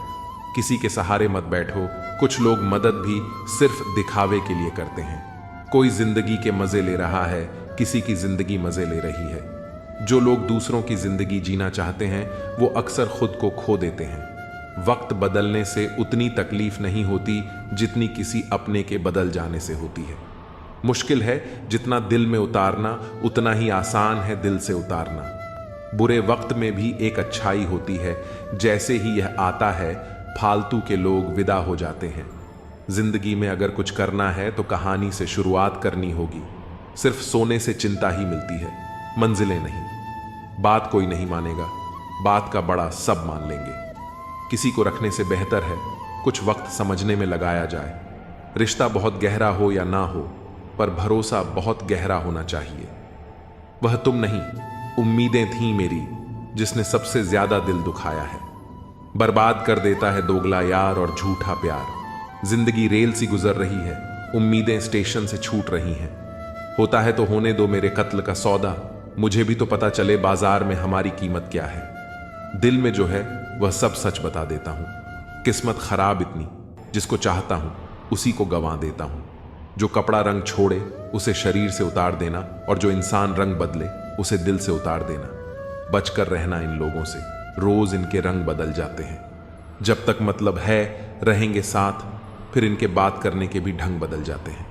किसी के सहारे मत बैठो। कुछ लोग मदद भी सिर्फ दिखावे के लिए करते हैं। कोई जिंदगी के मजे ले रहा है, किसी की जिंदगी मजे ले रही है। जो लोग दूसरों की जिंदगी जीना चाहते हैं वो अक्सर खुद को खो देते हैं। वक्त बदलने से उतनी तकलीफ नहीं होती जितनी किसी अपने के बदल जाने से होती है। मुश्किल है जितना दिल में उतारना, उतना ही आसान है दिल से उतारना। बुरे वक्त में भी एक अच्छाई होती है, जैसे ही यह आता है फालतू के लोग विदा हो जाते हैं। जिंदगी में अगर कुछ करना है तो कहानी से शुरुआत करनी होगी। सिर्फ सोने से चिंता ही मिलती है, मंजिलें नहीं। बात कोई नहीं मानेगा, बात का बड़ा सब मान लेंगे। किसी को रखने से बेहतर है कुछ वक्त समझने में लगाया जाए। रिश्ता बहुत गहरा हो या ना हो, पर भरोसा बहुत गहरा होना चाहिए। वह तुम नहीं, उम्मीदें थीं मेरी, जिसने सबसे ज्यादा दिल दुखाया है। बर्बाद कर देता है दोगला यार और झूठा प्यार। जिंदगी रेल सी गुजर रही है, उम्मीदें स्टेशन से छूट रही हैं। होता है तो होने दो मेरे कत्ल का सौदा, मुझे भी तो पता चले बाजार में हमारी कीमत क्या है। दिल में जो है वह सब सच बता देता हूं। किस्मत खराब इतनी, जिसको चाहता हूं उसी को गंवा देता हूं। जो कपड़ा रंग छोड़े उसे शरीर से उतार देना, और जो इंसान रंग बदले उसे दिल से उतार देना। बचकर रहना इन लोगों से, रोज इनके रंग बदल जाते हैं। जब तक मतलब है रहेंगे साथ, फिर इनके बात करने के भी ढंग बदल जाते हैं।